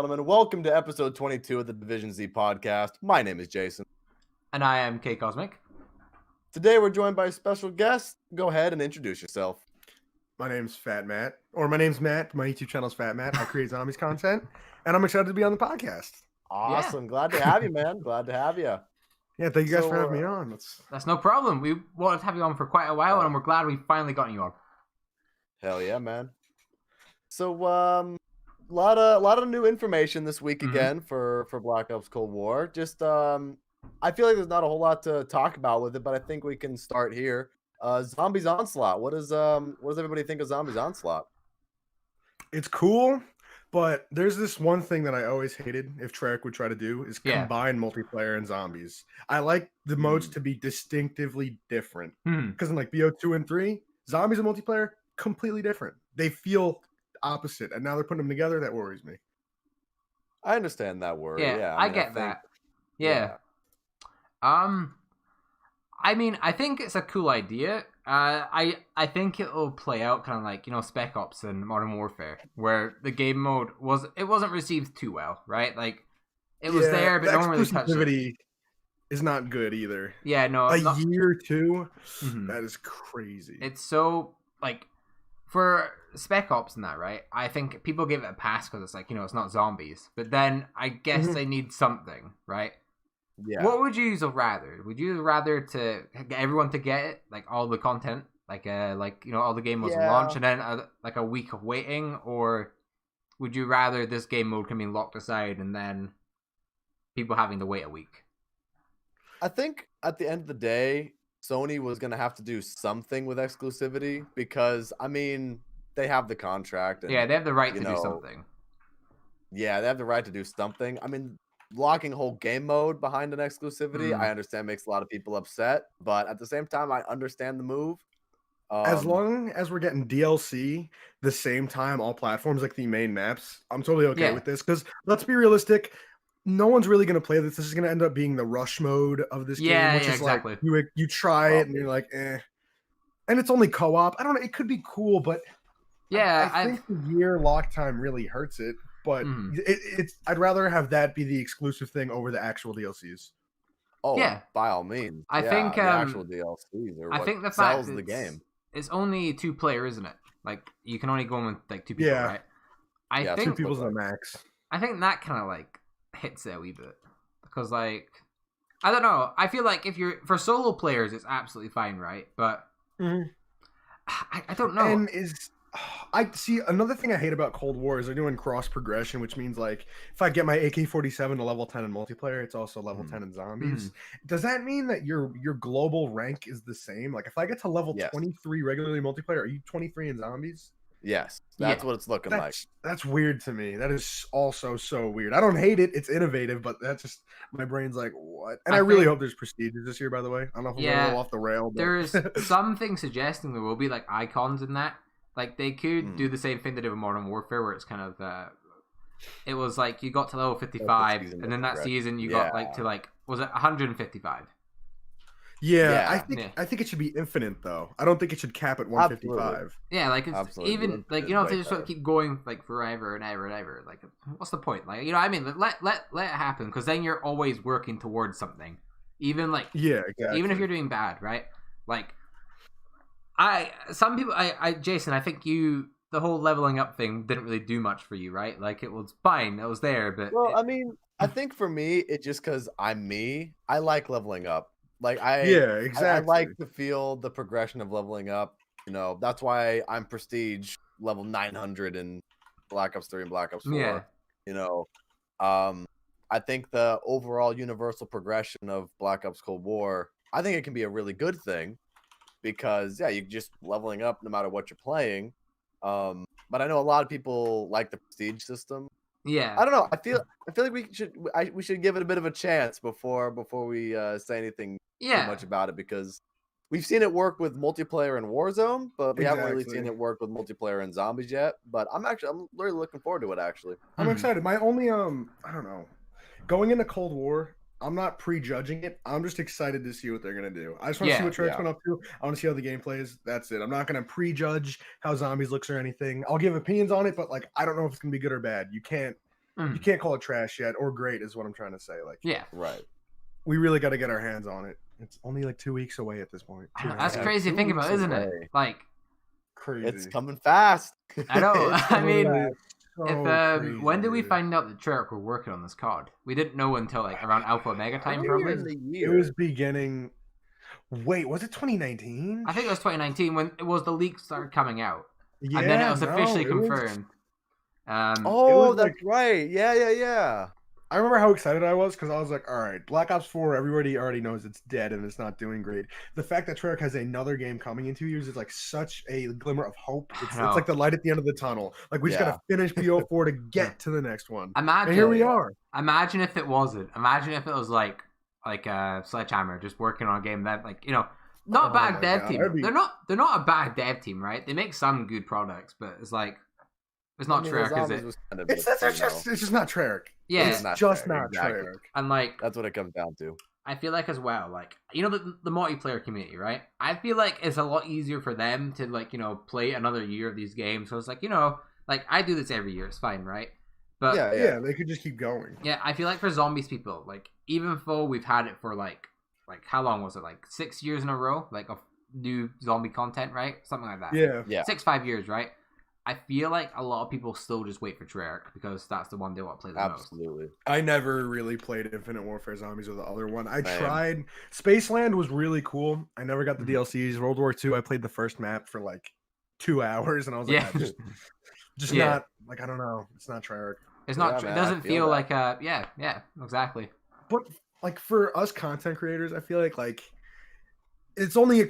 gentlemen, welcome to episode 22 of the Division Z podcast. My name is Jason. And I am K Cosmic. Today we're joined by a special guest. Go ahead and introduce yourself. My name's FatMatt, or my name's Matt. My YouTube channel is FatMatt. I create zombies content, and I'm excited to be on the podcast. Awesome. Yeah. Glad to have you, man. Glad to have you. Yeah, thank you guys for having me on. That's no problem. We wanted to have you on for quite a while, and we're glad we finally got you on. Hell yeah, man. So, lot of new information this week again for Black Ops Cold War. Just I feel like there's not a whole lot to talk about with it, but I think we can start here. Zombies Onslaught. What does everybody think of Zombies Onslaught? It's cool, but there's this one thing that I always hated if Treyarch would try to do is combine multiplayer and zombies. I like the modes to be distinctively different. Because in like BO2 and 3, zombies and multiplayer, completely different. They feel opposite, and now they're putting them together. That worries me. I understand that worry. Yeah, I get that. Yeah. I mean, I think it's a cool idea. I think it'll play out kind of like, Spec Ops and Modern Warfare, where the game mode wasn't received too well, right? Like it was there, but no one really touched it. Is not good either. Yeah, no, year or two. That is crazy. It's so like for Spec Ops and that, right? I think people give it a pass because it's like it's not zombies, but then I guess they need something, right? Yeah. What would you rather? Would you rather to get everyone to get it, like all the content, like all the game was launched and then like a week of waiting, or would you rather this game mode can be locked aside and then people having to wait a week? I think at the end of the day, Sony was going to have to do something with exclusivity because, I mean, they have the contract. And, yeah, they have the right to do something. Yeah, they have the right to do something. I mean, locking whole game mode behind an exclusivity, I understand makes a lot of people upset. But at the same time, I understand the move. As long as we're getting DLC the same time, all platforms, like the main maps, I'm totally okay with this. Because let's be realistic. No one's really going to play this. This is going to end up being the rush mode of this game, which is exactly. Like you try it and you're like, eh. And it's only co-op. I don't know. It could be cool, but I think the year lock time really hurts it. But it's I'd rather have that be the exclusive thing over the actual DLCs. Oh, yeah, by all means. I think the actual DLCs are what think the sells fact the game. It's only 2-player, isn't it? Like you can only go in with like 2 people, right? I think 2 people's the max. I think that kind of like hits it a wee bit because like I don't know. I feel like if you're for solo players, it's absolutely fine, right? But I don't know. And I see another thing I hate about Cold War is they're doing cross progression, which means like if I get my AK-47 to level 10 in multiplayer, it's also level 10 in zombies. Does that mean that your global rank is the same? Like if I get to level 23 regularly multiplayer, are you 23 in zombies? Yes, that's what it's looking like. That's weird to me. That is also so weird. I don't hate it. It's innovative, but that's just my brain's like, what? And I really hope there's prestiges this year, by the way. I don't know if we're a little off the rail. But... There's something suggesting there will be like icons in that. Like they could do the same thing they did with Modern Warfare, where it's kind of it was like you got to level 55, and then that season you got like to like was it 155? Yeah, I think it should be infinite though. I don't think it should cap at 155. Absolutely. Yeah, like it's even like if they just sort of keep going like forever and ever and ever, like what's the point? Like what I mean? Let it happen because then you're always working towards something. Even like even if you're doing bad, right? Like. Jason, I think the whole leveling up thing didn't really do much for you, right? Like it was fine, it was there, but I mean, I think for me, it just because I'm me, I like leveling up. Like I like to feel the progression of leveling up. That's why I'm prestige level 900 in Black Ops 3 and Black Ops 4. I think the overall universal progression of Black Ops Cold War, I think it can be a really good thing. Because you're just leveling up no matter what you're playing. But I know a lot of people like the prestige system. Yeah. I don't know. I feel like we should give it a bit of a chance before we say anything too much about it because we've seen it work with multiplayer in Warzone, but we haven't really seen it work with multiplayer in zombies yet. But I'm really looking forward to it actually. I'm excited. My only I don't know. Going into Cold War, I'm not prejudging it. I'm just excited to see what they're going to do. I just want to see what Treyarch's going up to. I want to see how the game plays. That's it. I'm not going to prejudge how zombies looks or anything. I'll give opinions on it, but like I don't know if it's going to be good or bad. You can't You can't call it trash yet or great is what I'm trying to say. Like, yeah, right. We really got to get our hands on it. It's only like 2 weeks away at this point. That's crazy to think about, isn't it? Like, crazy. It's coming fast. I know. I mean, crazy, when did we find out that Treyarch were working on this COD? We didn't know until like around Alpha Omega time, probably. It was beginning. Wait, was it 2019? I think it was 2019 when it was the leaks started coming out, Yeah, and then it was officially confirmed. That's right. Yeah. I remember how excited I was because I was like, all right, Black Ops 4, everybody already knows it's dead and it's not doing great. The fact that Treyarch has another game coming in 2 years is like such a glimmer of hope. It's like the light at the end of the tunnel. Like we just got to finish BO4 to get to the next one. Imagine, and here we are. Imagine if it wasn't. Imagine if it was like Sledgehammer just working on a game that not a bad dev team. They're not a bad dev team, right? They make some good products, but it's like it's not Treyarch, is it? It's just not Treyarch. Yeah, it's just not Treyarch. And like that's what it comes down to. I feel like as well, like the multiplayer community, right? I feel like it's a lot easier for them to play another year of these games. So it's like like I do this every year, it's fine, right? But yeah, they could just keep going. Yeah, I feel like for zombies people, like even though we've had it for like how long was it? Like 6 years in a row, like of new zombie content, right? Something like that. Yeah. 5 years, right? I feel like a lot of people still just wait for Treyarch because that's the one they want to play the most. Absolutely. I never really played Infinite Warfare Zombies or the other one. I tried. Spaceland was really cool. I never got the DLCs. World War II, I played the first map for like 2 hours, and I was like, just not like I don't know. It's not Treyarch. It's not. It doesn't feel like exactly. But like for us content creators, I feel like it's only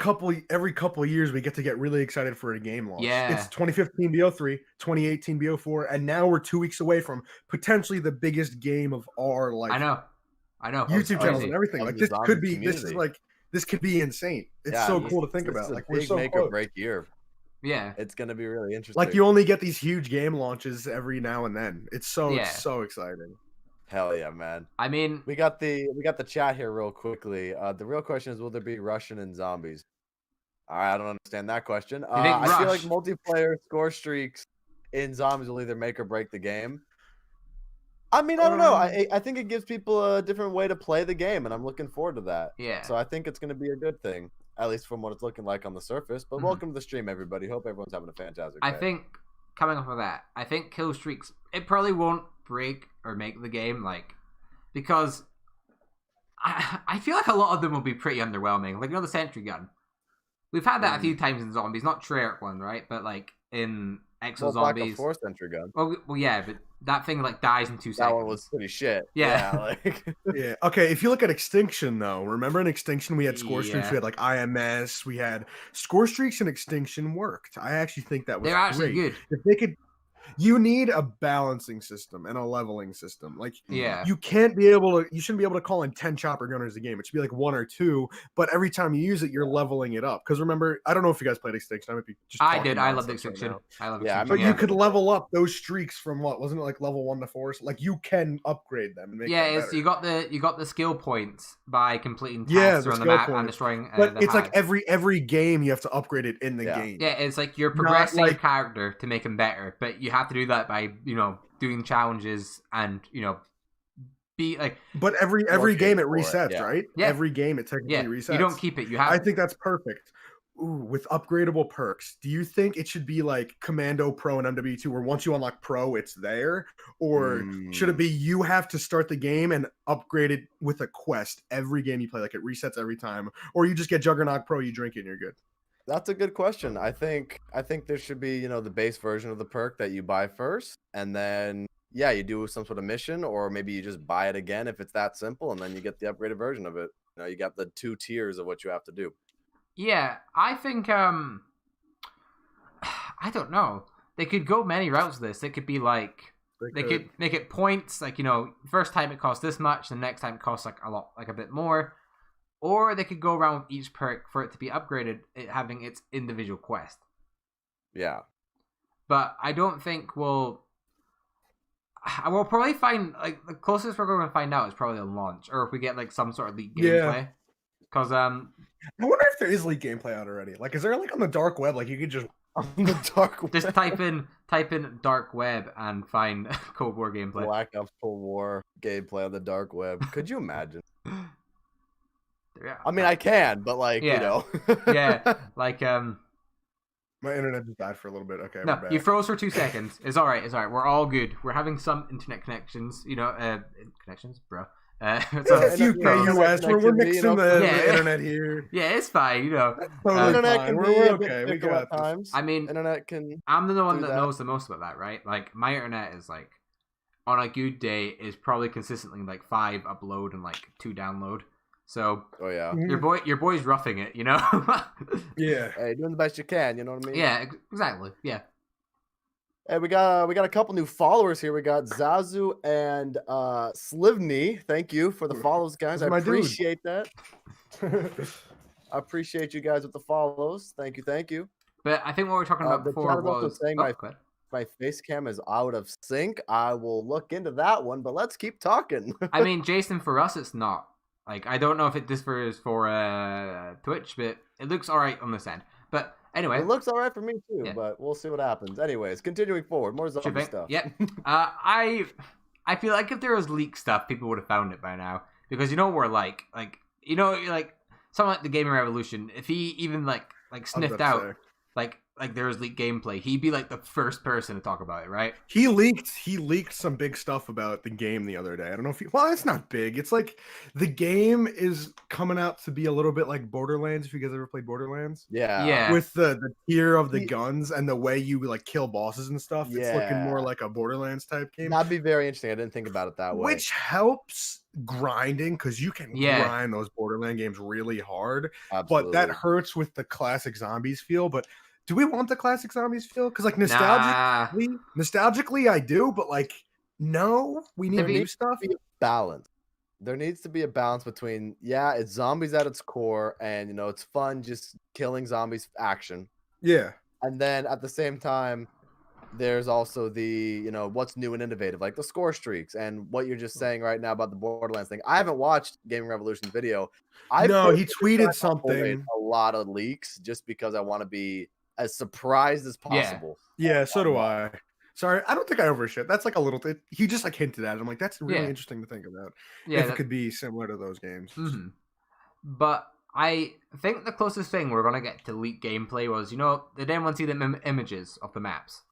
every couple of years we get to get really excited for a game launch. Yeah. It's 2015 BO3, 2018 BO4, and now we're 2 weeks away from potentially the biggest game of our life. I know. YouTube channels and everything. Like this could be this could be insane. It's so cool to think about. Like we're so make or break year. Yeah. It's gonna be really interesting. Like you only get these huge game launches every now and then. It's so exciting. Hell yeah, man. I mean, we got the chat here real quickly. The real question is, will there be Russian and zombies? All right, I don't understand that question. I feel like multiplayer score streaks in zombies will either make or break the game. I mean, I don't know. I think it gives people a different way to play the game, and I'm looking forward to that. Yeah. So I think it's going to be a good thing, at least from what it's looking like on the surface. But welcome to the stream, everybody. Hope everyone's having a fantastic day. I think coming off of that, I think kill streaks, it probably won't break or make the game, because I feel like a lot of them will be pretty underwhelming. Like the sentry gun, we've had that a few times in zombies, not Treyarch one, right? But like in Exo Zombies, Black Ops 4 sentry gun. Well, yeah, but that thing dies in 2 seconds. That one was pretty shit. Yeah. Yeah. Okay. If you look at Extinction, though, remember in Extinction we had score streaks. We had like IMS. We had score streaks, and Extinction worked. I actually think that was they're actually good. If they could. You need a balancing system and a leveling system. You shouldn't be able to call in 10 chopper gunners a game. It should be like 1 or 2, but every time you use it, you're leveling it up. Because remember, I don't know if you guys played Extinction. I did. I love Extinction. But you could level up those streaks from wasn't it like level 1 to 4? So, you can upgrade them. And make them better. You got the skill points by completing tasks around the map and destroying. But it's like every game you have to upgrade it in the game. Yeah, it's like you're progressing your character to make him better, but you have to do that by doing challenges and be like. But every game it resets, right? Yeah. Every game it technically resets. You don't keep it. You have. I think that's perfect. Ooh, with upgradable perks, do you think it should be like Commando Pro and MW2, where once you unlock Pro, it's there, or should it be you have to start the game and upgrade it with a quest every game you play, like it resets every time, or you just get Juggernaut Pro, you drink it and you're good? That's a good question. I think there should be, the base version of the perk that you buy first, and then you do some sort of mission, or maybe you just buy it again if it's that simple, and then you get the upgraded version of it. You got the 2 tiers of what you have to do. Yeah, I think I don't know. They could go many routes with this. It could be they could make it points, first time it costs this much, the next time it costs a bit more. Or they could go around with each perk for it to be upgraded, it having its individual quest. Yeah. But I don't think we'll probably find, the closest we're going to find out is probably on launch, or if we get, some sort of leak gameplay. Because, I wonder if there is leak gameplay out already. Is there, on the dark web, you could just... On the dark web? Just type in type in dark web and find Cold War gameplay. Black Ops Cold War gameplay on the dark web. Could you imagine? Yeah. I mean, I can, but like, you know. Yeah, like My internet just died for a little bit. Okay, no, we're back. you froze for 2 seconds. It's all right. It's all right. We're all good. We're having some internet connections. Connections, bro. So it's UK, US. We're mixing the internet here. Yeah, it's fine. Totally internet fine. can We're be a okay. bit We fickle got at this. times. I mean, internet can. I'm the one that that. knows the most about that, right? Like my internet is like, on a good day, is probably consistently like 5 upload and like 2 download. So, oh yeah, your boy's roughing it, Yeah. Hey, doing the best you can. You know what I mean? Yeah, exactly. Yeah. Hey, we got a couple new followers here. We got Zazu and Slivny. Thank you for the follows, guys. I appreciate that. I appreciate you guys with the follows. Thank you. But I think what we were talking about before was saying my face cam is out of sync. I will look into that one, but let's keep talking. I mean, Jason, for us, it's not. Like, I don't know if it differs for Twitch, but it looks all right on this end. But anyway, it looks all right for me too. Yeah. But we'll see what happens. Anyways, continuing forward, more zombie stuff. Yep. I feel like if there was leak stuff, people would have found it by now, because you know we're like someone like the Gaming Revolution. If he even like sniffed out like there was leaked gameplay, he'd be like the first person to talk about it, right? He leaked some big stuff about the game the other day. I don't know if well, it's not big. It's like the game is coming out to be a little bit like Borderlands. If you guys ever played Borderlands, yeah, with the tier of the guns and the way you like kill bosses and stuff, it's looking more like a Borderlands type game. That'd be very interesting. I didn't think about it that way. Which helps grinding, because you can grind those Borderland games really hard. Absolutely. But that hurts with the classic zombies feel. But do we want the classic zombies feel? Because like nostalgically, I do, but like, no, we need new stuff. Balance. There needs to be a balance between it's zombies at its core, and it's fun just killing zombies action. Yeah, and then at the same time, there's also the what's new and innovative, like the score streaks, and what you're just saying right now about the Borderlands thing. I haven't watched Gaming Revolution's video. He tweeted something. A lot of leaks just because I want to be as surprised as possible. Yeah, so do I. Sorry, I don't think I overshit. That's like a little thing. He just like hinted at it. I'm like, that's really interesting to think about. Yeah, if it could be similar to those games. Mm-hmm. But I think the closest thing we're gonna get to leaked gameplay was, did anyone see the images of the maps?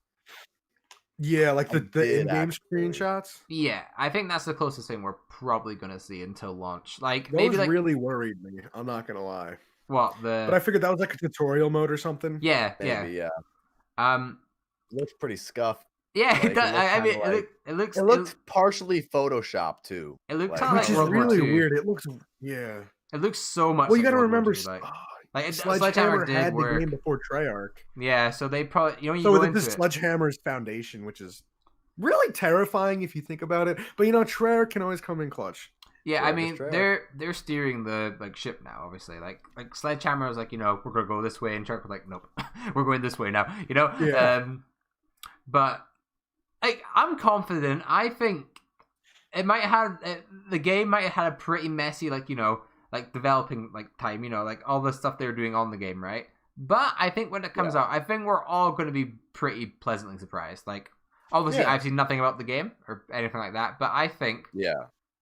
Yeah, like the in-game screenshots. Yeah, I think that's the closest thing we're probably gonna see until launch. Like, those really worried me. I'm not gonna lie. What But I figured that was like a tutorial mode or something. Yeah, maybe, yeah. It looks pretty scuffed. Yeah, like, it does. I mean, it looks. It looks partially photoshopped too. It looks like, which is really weird. It looks It looks so much. Well, you got to remember, Sledgehammer had work. the game before Treyarch. Yeah, so they probably this Sledgehammer's foundation, which is really terrifying if you think about it. But Treyarch can always come in clutch. Yeah, I mean they're steering the ship now, obviously. Like Sledgehammer was like, we're gonna go this way, and Treyarch was like, nope, we're going this way now. Yeah. But like, I'm confident. I think the game might have had a pretty messy developing time. Like all the stuff they were doing on the game, right? But I think when it comes out, I think we're all going to be pretty pleasantly surprised. Like, obviously, I've seen nothing about the game or anything like that, but I think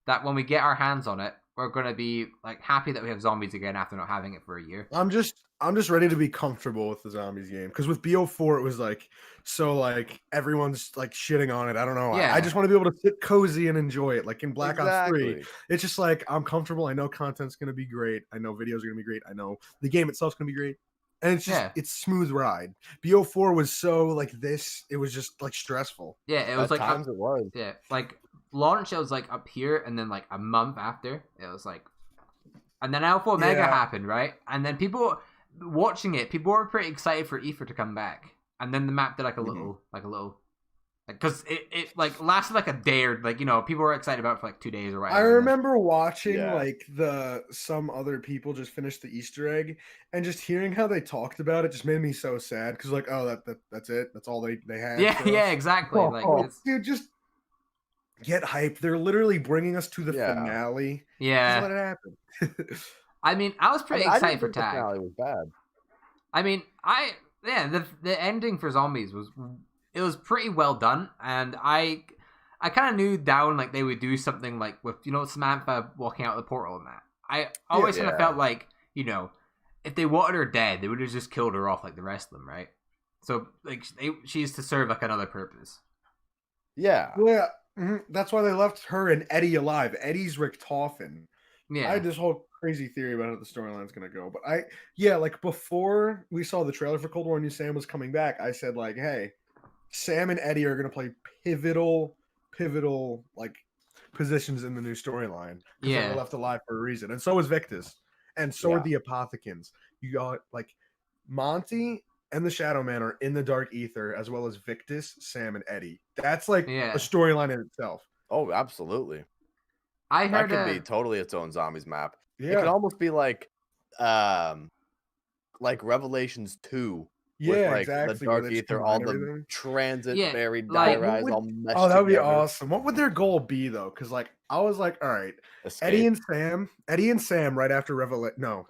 that when we get our hands on it, we're going to be happy that we have zombies again after not having it for a year. I'm just ready to be comfortable with the zombies game, because with BO4 it was everyone's shitting on it. I don't know. Yeah. I just want to be able to sit cozy and enjoy it. Like in Black Ops 3, it's just I'm comfortable. I know content's going to be great. I know videos are going to be great. I know the game itself's going to be great. And it's just it's smooth ride. BO4 was so this. It was just stressful. Yeah, it was at times it was. Yeah, launch, it was up here, and then a month after it was and then Alpha Omega happened, right? And then people watching it, people were pretty excited for Aether to come back, and then the map did a little because it lasted a day, or people were excited about it for 2 days or whatever. I remember watching some other people just finish the Easter egg, and just hearing how they talked about it just made me so sad, because that's it, that's all they had. Yeah, exactly. Dude, just get hyped. They're literally bringing us to the finale. Yeah, just let it happen. I mean, I was pretty excited for Tag. The finale was bad. I mean, the ending for Zombies was it was pretty well done, and I kind of knew down like they would do something like with Samantha walking out of the portal and that. I always kind of felt like if they wanted her dead, they would have just killed her off like the rest of them, right? So like she's to serve like another purpose. Yeah. That's why they left her and Eddie alive. Eddie's Richtofen. Yeah. I had this whole crazy theory about how the storyline's gonna go, but like before we saw the trailer for Cold War and knew Sam was coming back, I said like, hey, Sam and Eddie are gonna play pivotal like positions in the new storyline because they were left alive for a reason, and so is Victus, and so are the Apothicans. You got like Monty and the Shadow Man are in the Dark Ether, as well as Victus, Sam, and Eddie. That's like a storyline in itself. Oh, absolutely. I heard that could be totally its own zombies map. Yeah. It could almost be like Revelations 2. Yeah, with, exactly. The Dark Ether, all the transit buried diaries all meshed that would be together. awesome. What would their goal be though? Because like I was like, all right, Escape. Eddie and Sam right after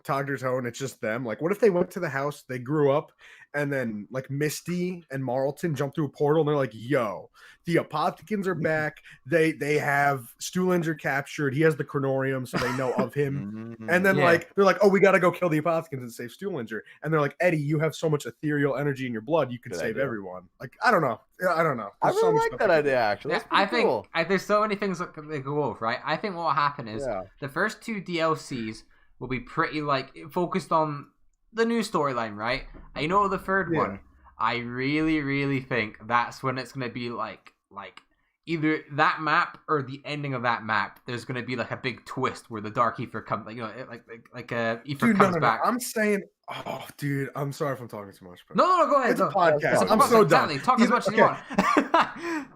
Togder's Home, it's just them. Like, what if they went to the house, they grew up, and then like Misty and Marlton jump through a portal and they're like, yo, the Apothicans are back. They have Stuhlinger captured. He has the Chronorium, so they know of him. And then like they're like, oh, we gotta go kill the Apothicans and save Stuhlinger. And they're like, Eddie, you have so much ethereal energy in your blood, you could save everyone. Like, I don't know. I really like that idea, actually. Yeah, I think there's so many things that they go off, right? I think what will happen is the first 2 DLCs will be pretty like focused on the new storyline, right? And the third one, I really, really think that's when it's gonna be like either that map or the ending of that map. There's gonna be like a big twist where the Dark Ether comes, Ether comes back. I'm saying, oh, dude, I'm sorry if I'm talking too much. But no, go ahead. It's a podcast. I'm so done. Talk as much as you want.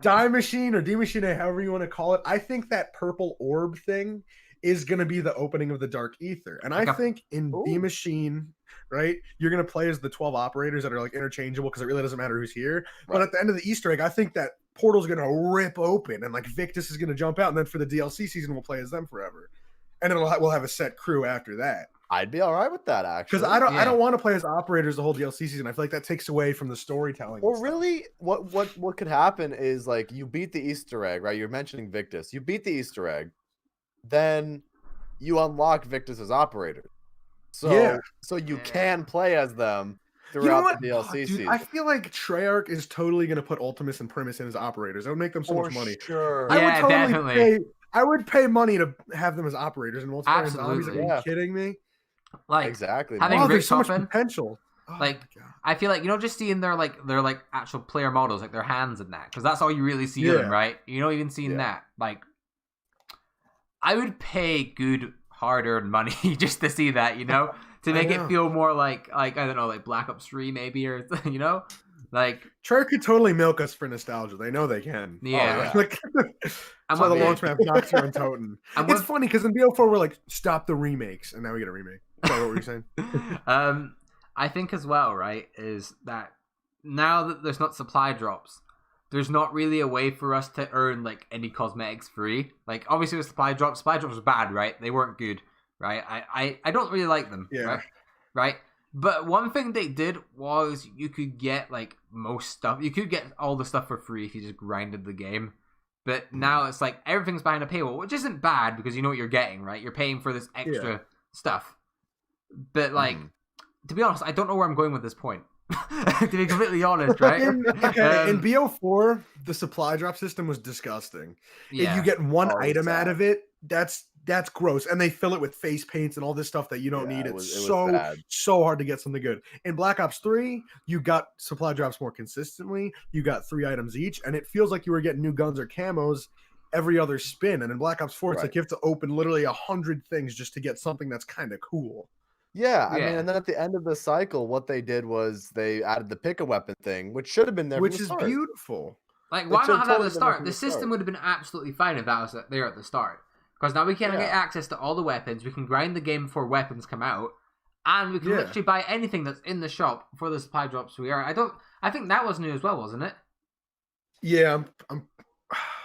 Die Machine or D Machine, however you want to call it. I think that purple orb thing is going to be the opening of the Dark Ether. And I think in D Machine, right, you're going to play as the 12 operators that are like interchangeable because it really doesn't matter who's here. Right. But at the end of the Easter egg, I think that portal's going to rip open and like Victus is going to jump out. And then for the DLC season, we'll play as them forever. And then we'll have a set crew after that. I'd be all right with that, actually. Because I don't want to play as operators the whole DLC season. I feel like that takes away from the storytelling. Well, really, what could happen is like you beat the Easter egg, right? You're mentioning Victus. You beat the Easter egg, then you unlock Victus as operator. So you can play as them throughout the DLC season. I feel like Treyarch is totally going to put Ultimus and Primus in as operators. That would make them so much money. Sure. I would pay money to have them as operators in multiplayer zombies. Are you kidding me? Like exactly. There's so much potential. Like I feel like just seeing their actual player models, like their hands and that, because that's all you really see of them, right? Even seeing that, like I would pay good hard-earned money just to see that, to make it feel more like I don't know, like Black Ops 3 maybe, or like Treyarch could totally milk us for nostalgia. They know they can. Yeah. That's why the launch map knocks you on Toten. It's funny because in BO4 we're like, stop the remakes, and now we get a remake. Sorry, what were you saying? I think as well, right, is that now that there's not supply drops, there's not really a way for us to earn like any cosmetics free. Like obviously with supply drops was bad, right? They weren't good, right? I don't really like them, right? But one thing they did was you could get like most stuff. You could get all the stuff for free if you just grinded the game. But now it's like everything's behind a paywall, which isn't bad because you know what you're getting, right? You're paying for this extra stuff. But like, to be honest, I don't know where I'm going with this point. To be completely honest, right? In BO4, the supply drop system was disgusting. If you get one item out of it, that's gross. And they fill it with face paints and all this stuff that you don't need. It's so hard to get something good. In Black Ops 3, you got supply drops more consistently. You got 3 items each, and it feels like you were getting new guns or camos every other spin. And in Black Ops 4, it's like you have to open literally 100 things just to get something that's kind of cool. Yeah, I mean, and then at the end of the cycle, what they did was they added the pick a weapon thing, which should have been there. Which is beautiful. Like, why not have that at the start? The system would have been absolutely fine if that was there at the start. Because now we can get access to all the weapons. We can grind the game before weapons come out, and we can literally buy anything that's in the shop for the supply drops. I think that was new as well, wasn't it? Yeah,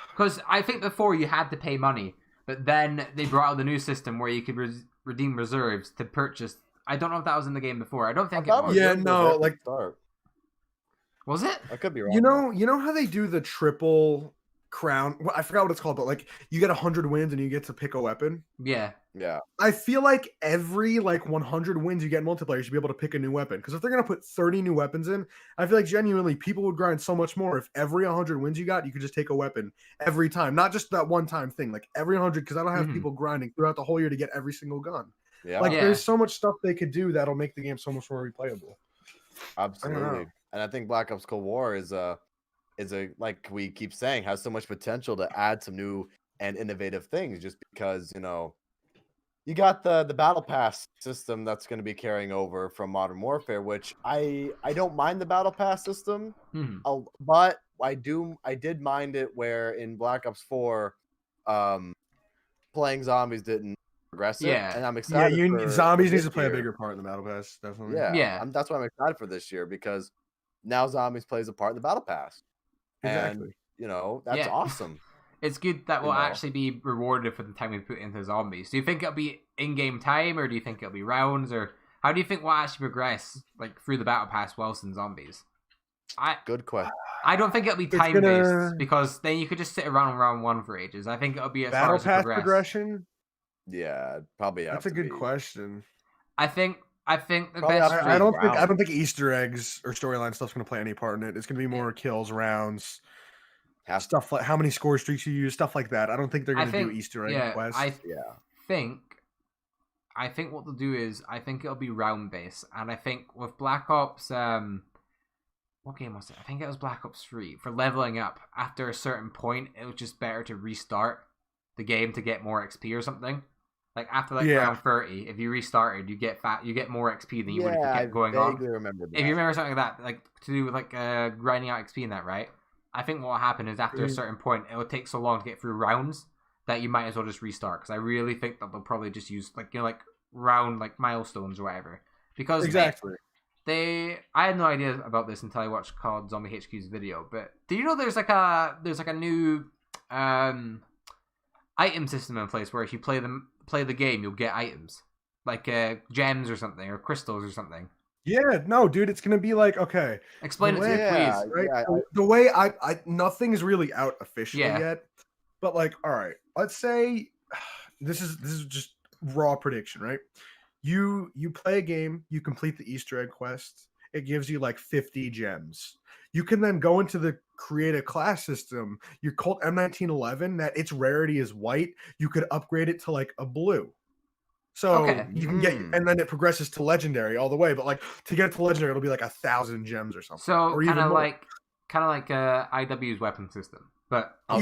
because I think before you had to pay money, but then they brought out the new system where you could redeem reserves to purchase. I don't know if that was in the game before. I don't think it was. Yeah, no, like Was it? I could be wrong. You know how they do the triple crown? Well, I forgot what it's called, but like you get 100 wins and you get to pick a weapon. Yeah. Yeah. I feel like every 100 wins you get in multiplayer, you should be able to pick a new weapon. Because if they're gonna put 30 new weapons in, I feel like genuinely people would grind so much more if every 100 wins you got, you could just take a weapon every time, not just that one time thing. Like every 100, because I don't have people grinding throughout the whole year to get every single gun. Yeah. There's so much stuff they could do that'll make the game so much more replayable. Absolutely. And I think Black Ops Cold War is a like we keep saying, has so much potential to add some new and innovative things, just because you got the battle pass system that's going to be carrying over from Modern Warfare, which I don't mind the battle pass system, but I did mind it where in Black Ops 4 playing zombies didn't progress it, and I'm excited. Zombies needs to play a bigger part in the battle pass, definitely. That's why I'm excited for this year, because now zombies plays a part in the battle pass. Exactly. And that's awesome. It's good that we'll actually be rewarded for the time we put into zombies. Do you think it'll be in-game time, or do you think it'll be rounds, or how do you think we'll actually progress through the battle pass whilst in zombies? Good question. I don't think it'll be time-based, because then you could just sit around round 1 for ages. I think it'll be as battle far as pass progression. Yeah, probably. That's a good question. I think the best. I don't think Easter eggs or storyline stuff's going to play any part in it. It's going to be more kills, rounds, stuff like how many score streaks you use, stuff like that. I don't think they're going to do Easter egg quests. I think what they'll do is I think it'll be round based, and I think with Black Ops, what game was it? I think it was Black Ops 3. For leveling up after a certain point, it was just better to restart the game to get more XP or something. Like after round 30, if you restarted, you get more XP than you would if you kept going on. Remember that. If you remember something like that, like to do with grinding out XP in that, right? I think what will happen is after a certain point, it will take so long to get through rounds that you might as well just restart. Because I really think that they'll probably just use round milestones or whatever. Because exactly. I had no idea about this until I watched COD Zombie HQ's video. But do you know there's a new item system in place where if you play the game, you'll get items like gems or something, or crystals or something. Yeah, no, dude, it's gonna be okay. Explain it to me, please. Right? Yeah, the way I nothing is really out officially yet, but all right, let's say this is just raw prediction, right? You play a game, you complete the Easter egg quest, it gives you 50 gems. You can then go into the create a class system. Your Colt M1911, that its rarity is white, you could upgrade it to a blue. So you can get, and then it progresses to legendary all the way. But to get to legendary, it'll be 1,000 gems or something. So kind of like IW's weapon system. But if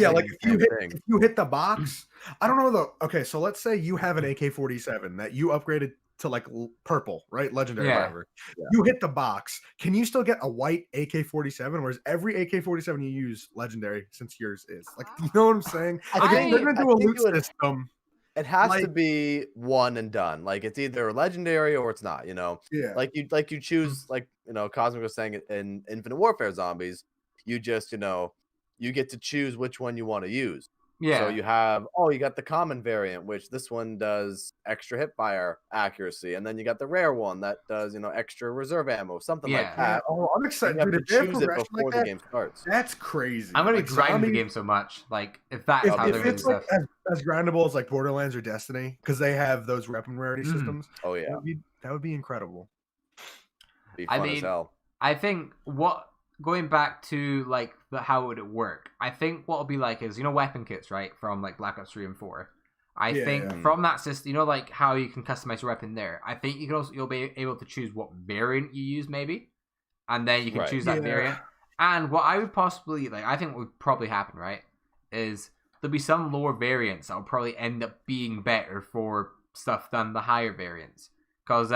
you hit the box, I don't know though. Okay, so let's say you have an AK-47 that you upgraded to purple, right? Legendary, whatever. Yeah. You hit the box. Can you still get a white AK-47? Whereas every AK-47 you use legendary, since yours is you know what I'm saying? If they're gonna do a loot system. It has to be one and done. It's either legendary or it's not. Yeah. You choose Cosmic was saying in Infinite Warfare Zombies, you just you get to choose which one you want to use. Yeah. So you got the common variant, which this one does extra hip fire accuracy, and then you got the rare one that does extra reserve ammo, something like that. Oh, I'm excited. You have to choose it before the game starts. That's crazy. I'm gonna be grinding the game so much. If that's how they're doing stuff. As grindable as Borderlands or Destiny, because they have those weapon rarity systems. Oh yeah, that would be incredible. Be fun as hell. I think going back to how would it work? I think what it'll be is weapon kits, right, from Black Ops 3 and 4. I think from that system, how you can customize your weapon there. I think you'll be able to choose what variant you use maybe, and then you can choose that variant. And what I would possibly I think what would probably happen, right, is there'll be some lower variants that will probably end up being better for stuff than the higher variants. Because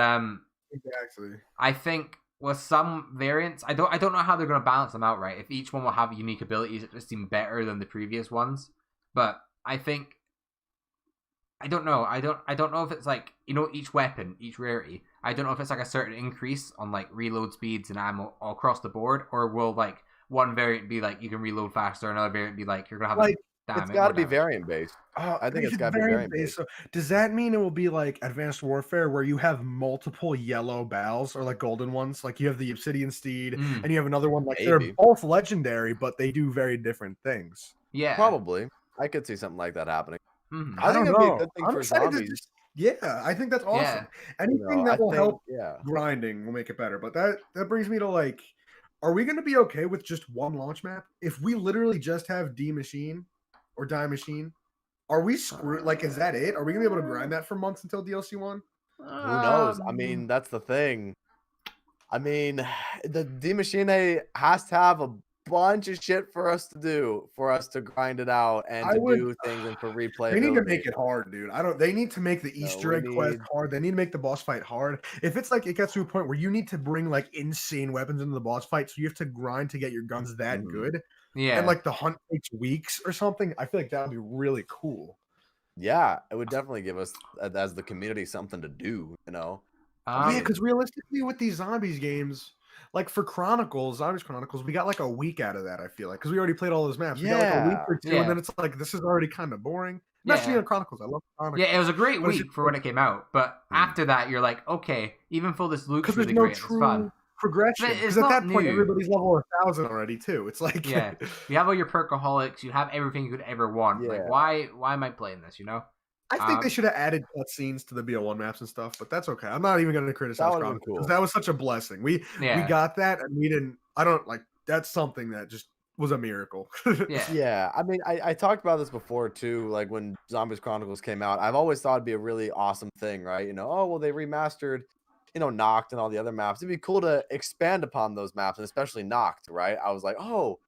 exactly, I think with some variants, I don't know how they're going to balance them out, right? If each one will have unique abilities that just seem better than the previous ones, but I think I don't know if it's each weapon, each rarity. I don't know if it's a certain increase on reload speeds and ammo all across the board, or will one variant be you can reload faster, another variant be you're gonna have It's got to be variant based. I think it's got to be variant based. So does that mean it will be like Advanced Warfare, where you have multiple yellow Baals or like golden ones? Like you have the Obsidian Steed, and you have another one. Like they're both legendary, but they do very different things. Yeah, probably. I could see something like that happening. I think it'd be a good thing for zombies. Yeah, I think that's awesome. Yeah. Anything that will help grinding will make it better. But that brings me to like, are we going to be okay with just one launch map? If we literally just have D Machine or Die Machine, are we screwed? Like, is that it? Are we going to be able to grind that for months until DLC 1? Who knows? I mean, that's the thing. I mean, the D Machine has to have a bunch of shit for us to do, for us to grind it out and do things and for replay. They need to make it hard, dude. They need to make the Easter egg quest hard. They need to make the boss fight hard. If it's like it gets to a point where you need to bring like insane weapons into the boss fight, so you have to grind to get your guns that good. Yeah. And like the hunt takes weeks or something, I feel like that would be really cool. Yeah, it would definitely give us as the community something to do, you know. Yeah, because realistically with these zombies games, like for Zombies Chronicles, we got like a week out of that, I feel like, because we already played all those maps. We got like a week or two, and then it's like, this is already kind of boring. Especially on Chronicles. I love Chronicles. Yeah, it was a great week for when it came out, but after that, you're like, okay, even though this looks really great, it's fun. Progression. Because at that point, everybody's level 1,000 already, too. It's like... Yeah, you have all your perkaholics, you have everything you could ever want. Like, why am I playing this, you know? I think they should have added cutscenes to the BO1 maps and stuff, but that's okay. I'm not even going to criticize Chronicles because that was such a blessing. We got that, and we didn't. I don't like. That's something that just was a miracle. Yeah. I mean, I talked about this before too. Like when Zombies Chronicles came out, I've always thought it'd be a really awesome thing, right? You know, oh well, they remastered, you know, Noct and all the other maps. It'd be cool to expand upon those maps, and especially Noct, right? I was like, oh,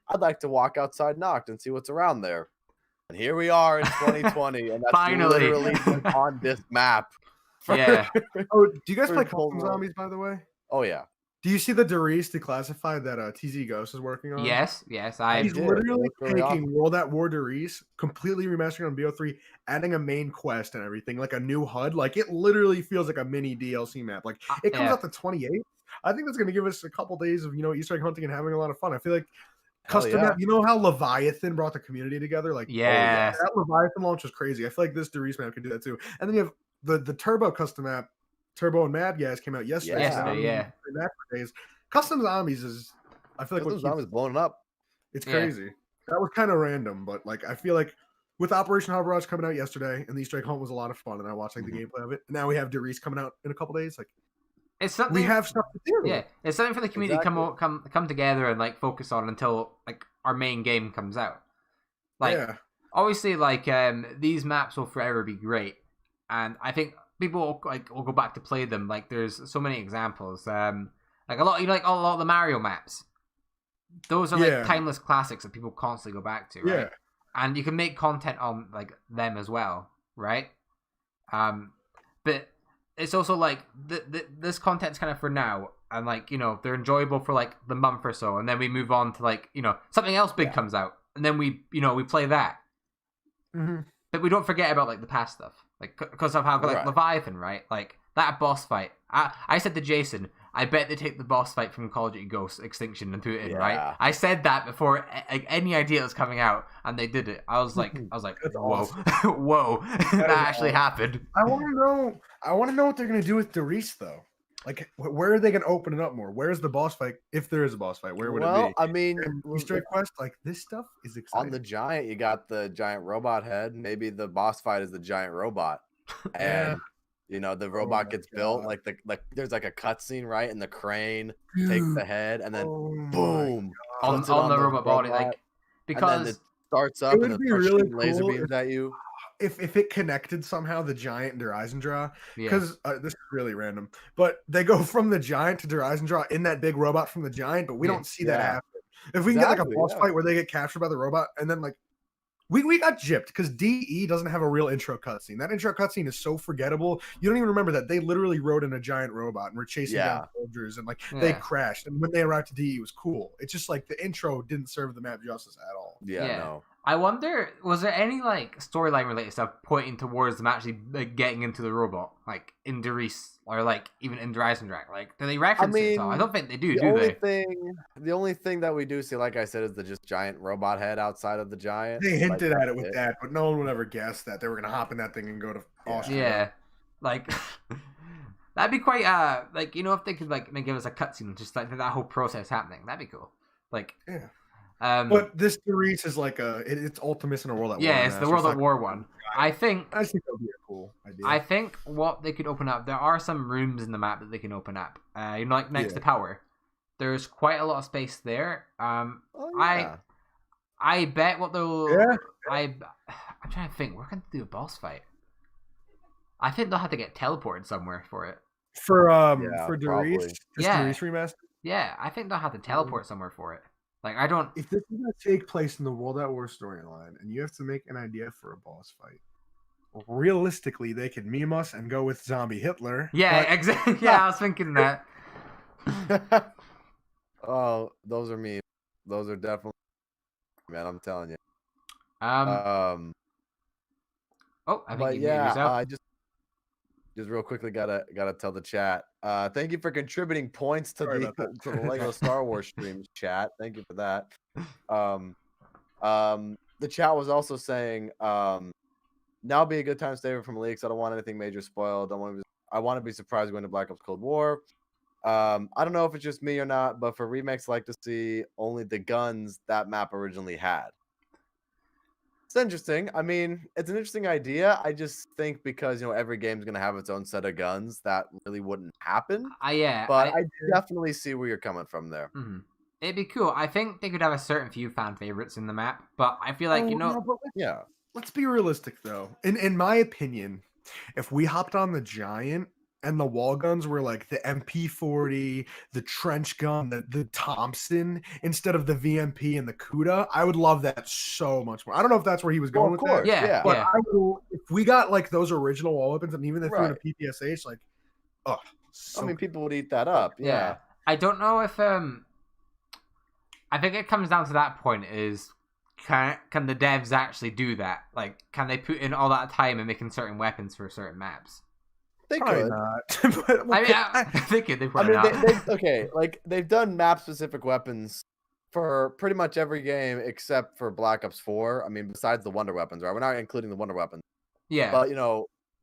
I'd like to walk outside Noct and see what's around there. And here we are in 2020, and that's finally literally on this map. Yeah. Oh, do you guys play Custom Zombies, by the way? Oh, yeah. Do you see the Derice Declassified that TZ Ghost is working on? Yes. He's literally taking World at War Derice, completely remastering on BO3, adding a main quest and everything, like a new HUD. Like, it literally feels like a mini DLC map. Like, it comes out the 28th. I think that's going to give us a couple days of, you know, Easter egg hunting and having a lot of fun. I feel like custom map, you know how Leviathan brought the community together? Like, that Leviathan launch was crazy. I feel like this Derice map could do that too. And then you have the Turbo custom map. Turbo and Mad Guys came out yesterday. Days. Custom Zombies is, I feel like Custom Zombies blowing up. It's crazy. That was kind of random, but like I feel like with Operation Harbor coming out yesterday, and the Easter egg hunt was a lot of fun, and I watched like the gameplay of it. And now we have Derice coming out in a couple days. Like, it's something we have stuff to do. Yeah, it's something for the community to come together and like focus on until like our main game comes out. Like, obviously, like these maps will forever be great, and I think people will go back to play them. Like, there's so many examples. Like a lot, a lot of the Mario maps. Those are like timeless classics that people constantly go back to, right? And you can make content on like them as well, right? But it's also like this content's kind of for now, and like they're enjoyable for like the month or so, and then we move on to like something else big comes out, and then we we play that. But we don't forget about like the past stuff, like because of how like Leviathan, right? Like that boss fight. I said to Jason, I bet they take the boss fight from Call of Duty Ghosts Extinction and put it in, right? I said that before any idea was coming out, and they did it. I was like, whoa, whoa, that actually happened. I want to know what they're gonna do with Derice though. Like, where are they gonna open it up more? Where's the boss fight? If there is a boss fight, where would it be? Well, I mean, Easter egg quest, like this stuff is exciting. On the giant, you got the giant robot head. Maybe the boss fight is the giant robot, and the robot gets built. Like there's like a cutscene, right? And the crane takes the head, and then boom on the robot body, like because and then it starts up and it really laser beams at you. If it connected somehow the giant and Der Eisendraw, because this is really random, but they go from the giant to Der Eisendraw in that big robot from the giant, but we don't see that happen. If we can get like a boss fight where they get captured by the robot, and then like we got gypped because DE doesn't have a real intro cutscene. That intro cutscene is so forgettable. You don't even remember that they literally rode in a giant robot and were chasing down soldiers, and like they crashed. And when they arrived to DE, it was cool. It's just like the intro didn't serve the map justice at all. No. I wonder, was there any like storyline related stuff pointing towards them actually like, getting into the robot, like in Derice or like even in Dreisendrach? Like, do they reference it at all? I don't think they do. The only thing that we do see, like I said, is the just giant robot head outside of the giant. They hinted at it with that, but no one would ever guess that they were gonna hop in that thing and go to Austria. Yeah, like that'd be quite like if they could like give us a cutscene, just like that whole process happening, that'd be cool. Like yeah. But this Derice is like it's Ultimus in a World at War. Yeah, it's the World at War one. I think that would be a cool idea. I think what they could open up, there are some rooms in the map that they can open up. Like next to power. There's quite a lot of space there. I bet what they'll I'm trying to think, we're gonna do a boss fight. I think they'll have to get teleported somewhere for it. For Derice? Derice remaster? Yeah, I think they'll have to teleport somewhere for it. Like, I don't... If this is going to take place in the World at War storyline, and you have to make an idea for a boss fight, realistically, they could meme us and go with Zombie Hitler. Yeah, exactly. Yeah, I was thinking that. Oh, those are memes. Those are definitely... Man, I'm telling you. Oh, I think you muted yourself. I just real quickly gotta tell the chat. Thank you for contributing points to the Lego Star Wars stream chat. Thank you for that. The chat was also saying, now be a good time to stay away from leaks. I don't want anything major spoiled. I want to be surprised going to Black Ops Cold War. I don't know if it's just me or not, but for remakes, I like to see only the guns that map originally had. It's interesting. I mean, it's an interesting idea. I just think because every game's gonna have its own set of guns, that really wouldn't happen. But I definitely see where you're coming from there. Mm-hmm. It'd be cool. I think they could have a certain few fan favorites in the map, but I feel like Let's be realistic though. In my opinion, if we hopped on the Giant and the wall guns were like the MP40, the trench gun, the Thompson, instead of the VMP and the Kuda, I would love that so much more. I don't know if that's where he was going with that. Yeah. But if we got like those original wall weapons and even if they're in a PPSH, like, I mean, people would eat that up. Yeah. I don't know if I think it comes down to that point is can the devs actually do that? Like, can they put in all that time in making certain weapons for certain maps? They probably could not. But, I mean, I think they probably not. Like they've done map-specific weapons for pretty much every game except for Black Ops 4. I mean, besides the Wonder Weapons, right? We're not including the Wonder Weapons. Yeah. But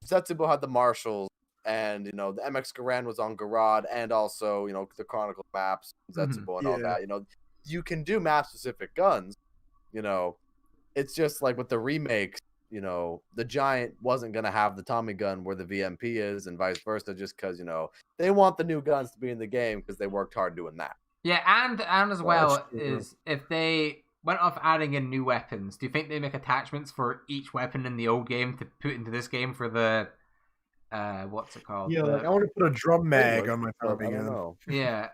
Setsubo had the Marshals, and the MX Garand was on Garad, and also the Chronicle maps, Setsubo, and all that. You can do map-specific guns. It's just like with the remakes. The Giant wasn't going to have the Tommy gun where the VMP is and vice versa just because, they want the new guns to be in the game because they worked hard doing that. Yeah, and as well is if they went off adding in new weapons, do you think they make attachments for each weapon in the old game to put into this game for the, what's it called? Yeah, I want to put a drum mag on my Tommy gun. Yeah,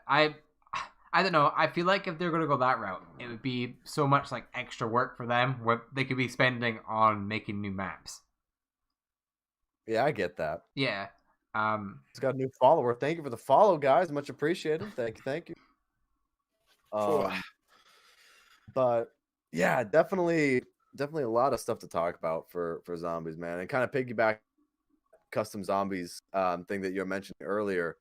I don't know. I feel like if they're going to go that route, it would be so much like extra work for them where they could be spending on making new maps. Yeah, I get that. Yeah. It's got a new follower. Thank you for the follow, guys. Much appreciated. Thank you. But yeah, definitely a lot of stuff to talk about for zombies, man. And kind of piggyback custom zombies thing that you were mentioning earlier,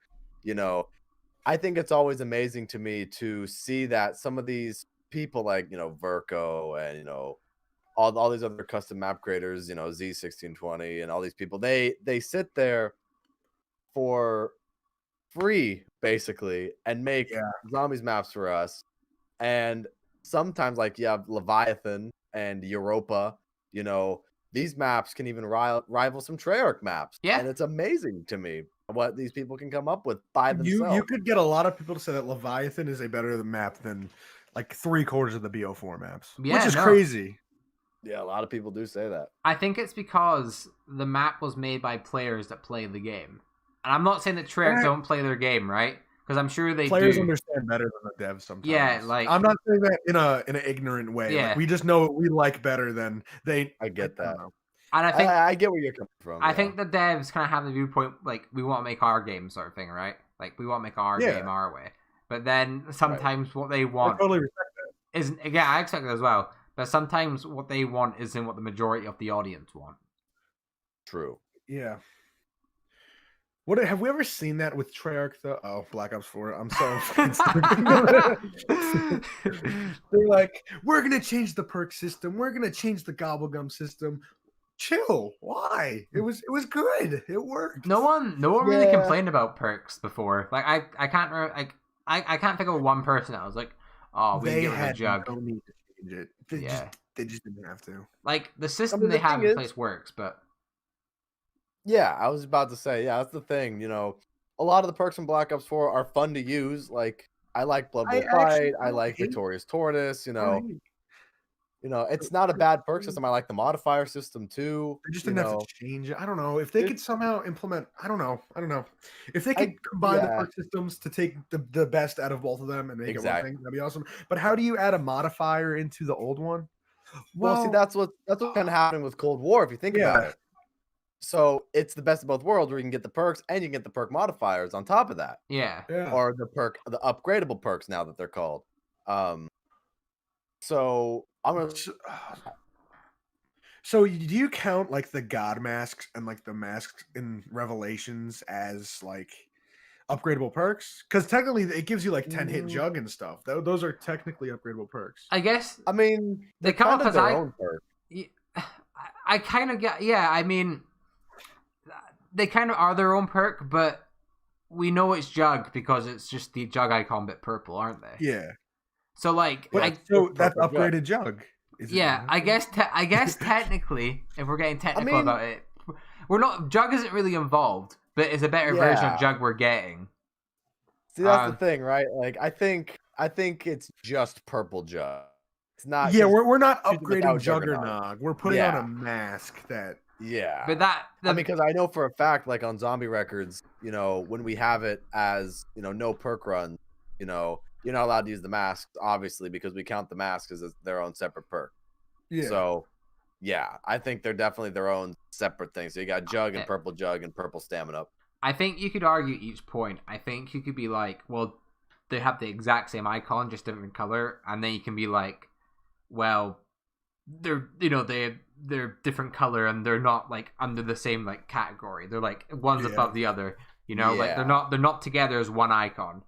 I think it's always amazing to me to see that some of these people like, Verco and, all these other custom map creators, Z1620 and all these people, they sit there for free basically and make zombies maps for us. And sometimes like you have Leviathan and Europa, these maps can even rival some Treyarch maps. Yeah. And it's amazing to me what these people can come up with by themselves. You could get a lot of people to say that Leviathan is a better map than like 3/4 of the BO4 maps, which is crazy. Yeah, a lot of people do say that. I think it's because the map was made by players that play the game. And I'm not saying that Treyarch don't play their game, right? Because I'm sure they players understand better than the devs sometimes. Yeah, like I'm not saying that in an ignorant way. Yeah. Like, we just know what we like better than they. I get that. And I think I get where you're coming from. I think the devs kind of have the viewpoint like we want to make our game sort of thing, right? Like we want to make our game our way. But then sometimes what they want I totally respect that. isn't. Yeah, I expect that as well. But sometimes what they want isn't what the majority of the audience want. True. Yeah. What have we ever seen that with Treyarch though? Oh, Black Ops 4. I'm so they're like, we're gonna change the perk system. We're gonna change the gobblegum system. Chill. Why? It was good. It worked. No one really complained about perks before. Like I can't remember, I can't think of one person that was like, oh, we They get rid of had jug. no need to change it. They just didn't have to. Like the system they have in place works, but yeah, I was about to say, yeah, that's the thing. You know, a lot of the perks in Black Ops 4 are fun to use. Like I like Blood Bowl Fight, I like Victorious Tortoise. You know, it's not a bad perk system. I like the modifier system too. They just didn't have to change it. I don't know if they could somehow implement. I don't know. If they could combine the perk systems to take the best out of both of them and make it one thing, that'd be awesome. But how do you add a modifier into the old one? Well, see, that's what kind of happening with Cold War. If you think about it. So it's the best of both worlds where you can get the perks and you can get the perk modifiers on top of that. Yeah. Or the upgradable perks now that they're called. So I'm gonna. So do you count like the god masks and like the masks in Revelations as like upgradable perks? Because technically it gives you like 10-hit jug and stuff. Those are technically upgradable perks. I guess. I mean, they come up as their own perk. I kind of get. Yeah, I mean, they kind of are their own perk, but we know it's jug because it's just the jug icon bit purple, aren't they? Yeah. So like, so that's upgraded jug. Yeah, I guess technically, if we're getting technical about it, we're not. Jug isn't really involved, but it's a better version of jug we're getting. See, that's the thing, right? Like, I think it's just purple jug. It's not. Yeah, we're not upgrading Juggernog. We're putting on a mask that. Yeah, but I mean, because I know for a fact, like on Zombie Records, when we have it as no perk run, you're not allowed to use the masks, obviously, because we count the masks as their own separate perk. Yeah. So, yeah, I think they're definitely their own separate things. So you got jug and purple stamina. I think you could argue each point. I think you could be like, well, they have the exact same icon, just different color, and then you can be like, well, they're different color and they're not like under the same like category. They're like one's above the other. Like they're not together as one icon.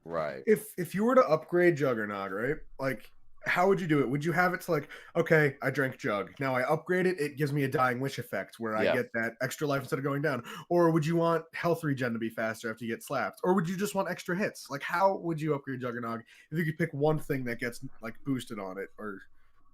Right. If you were to upgrade Juggernog, right? Like, how would you do it? Would you have it to like, okay, I drank Jug. Now I upgrade it. It gives me a Dying Wish effect where I get that extra life instead of going down. Or would you want health regen to be faster after you get slapped? Or would you just want extra hits? Like, how would you upgrade Juggernog if you could pick one thing that gets like boosted on it? Or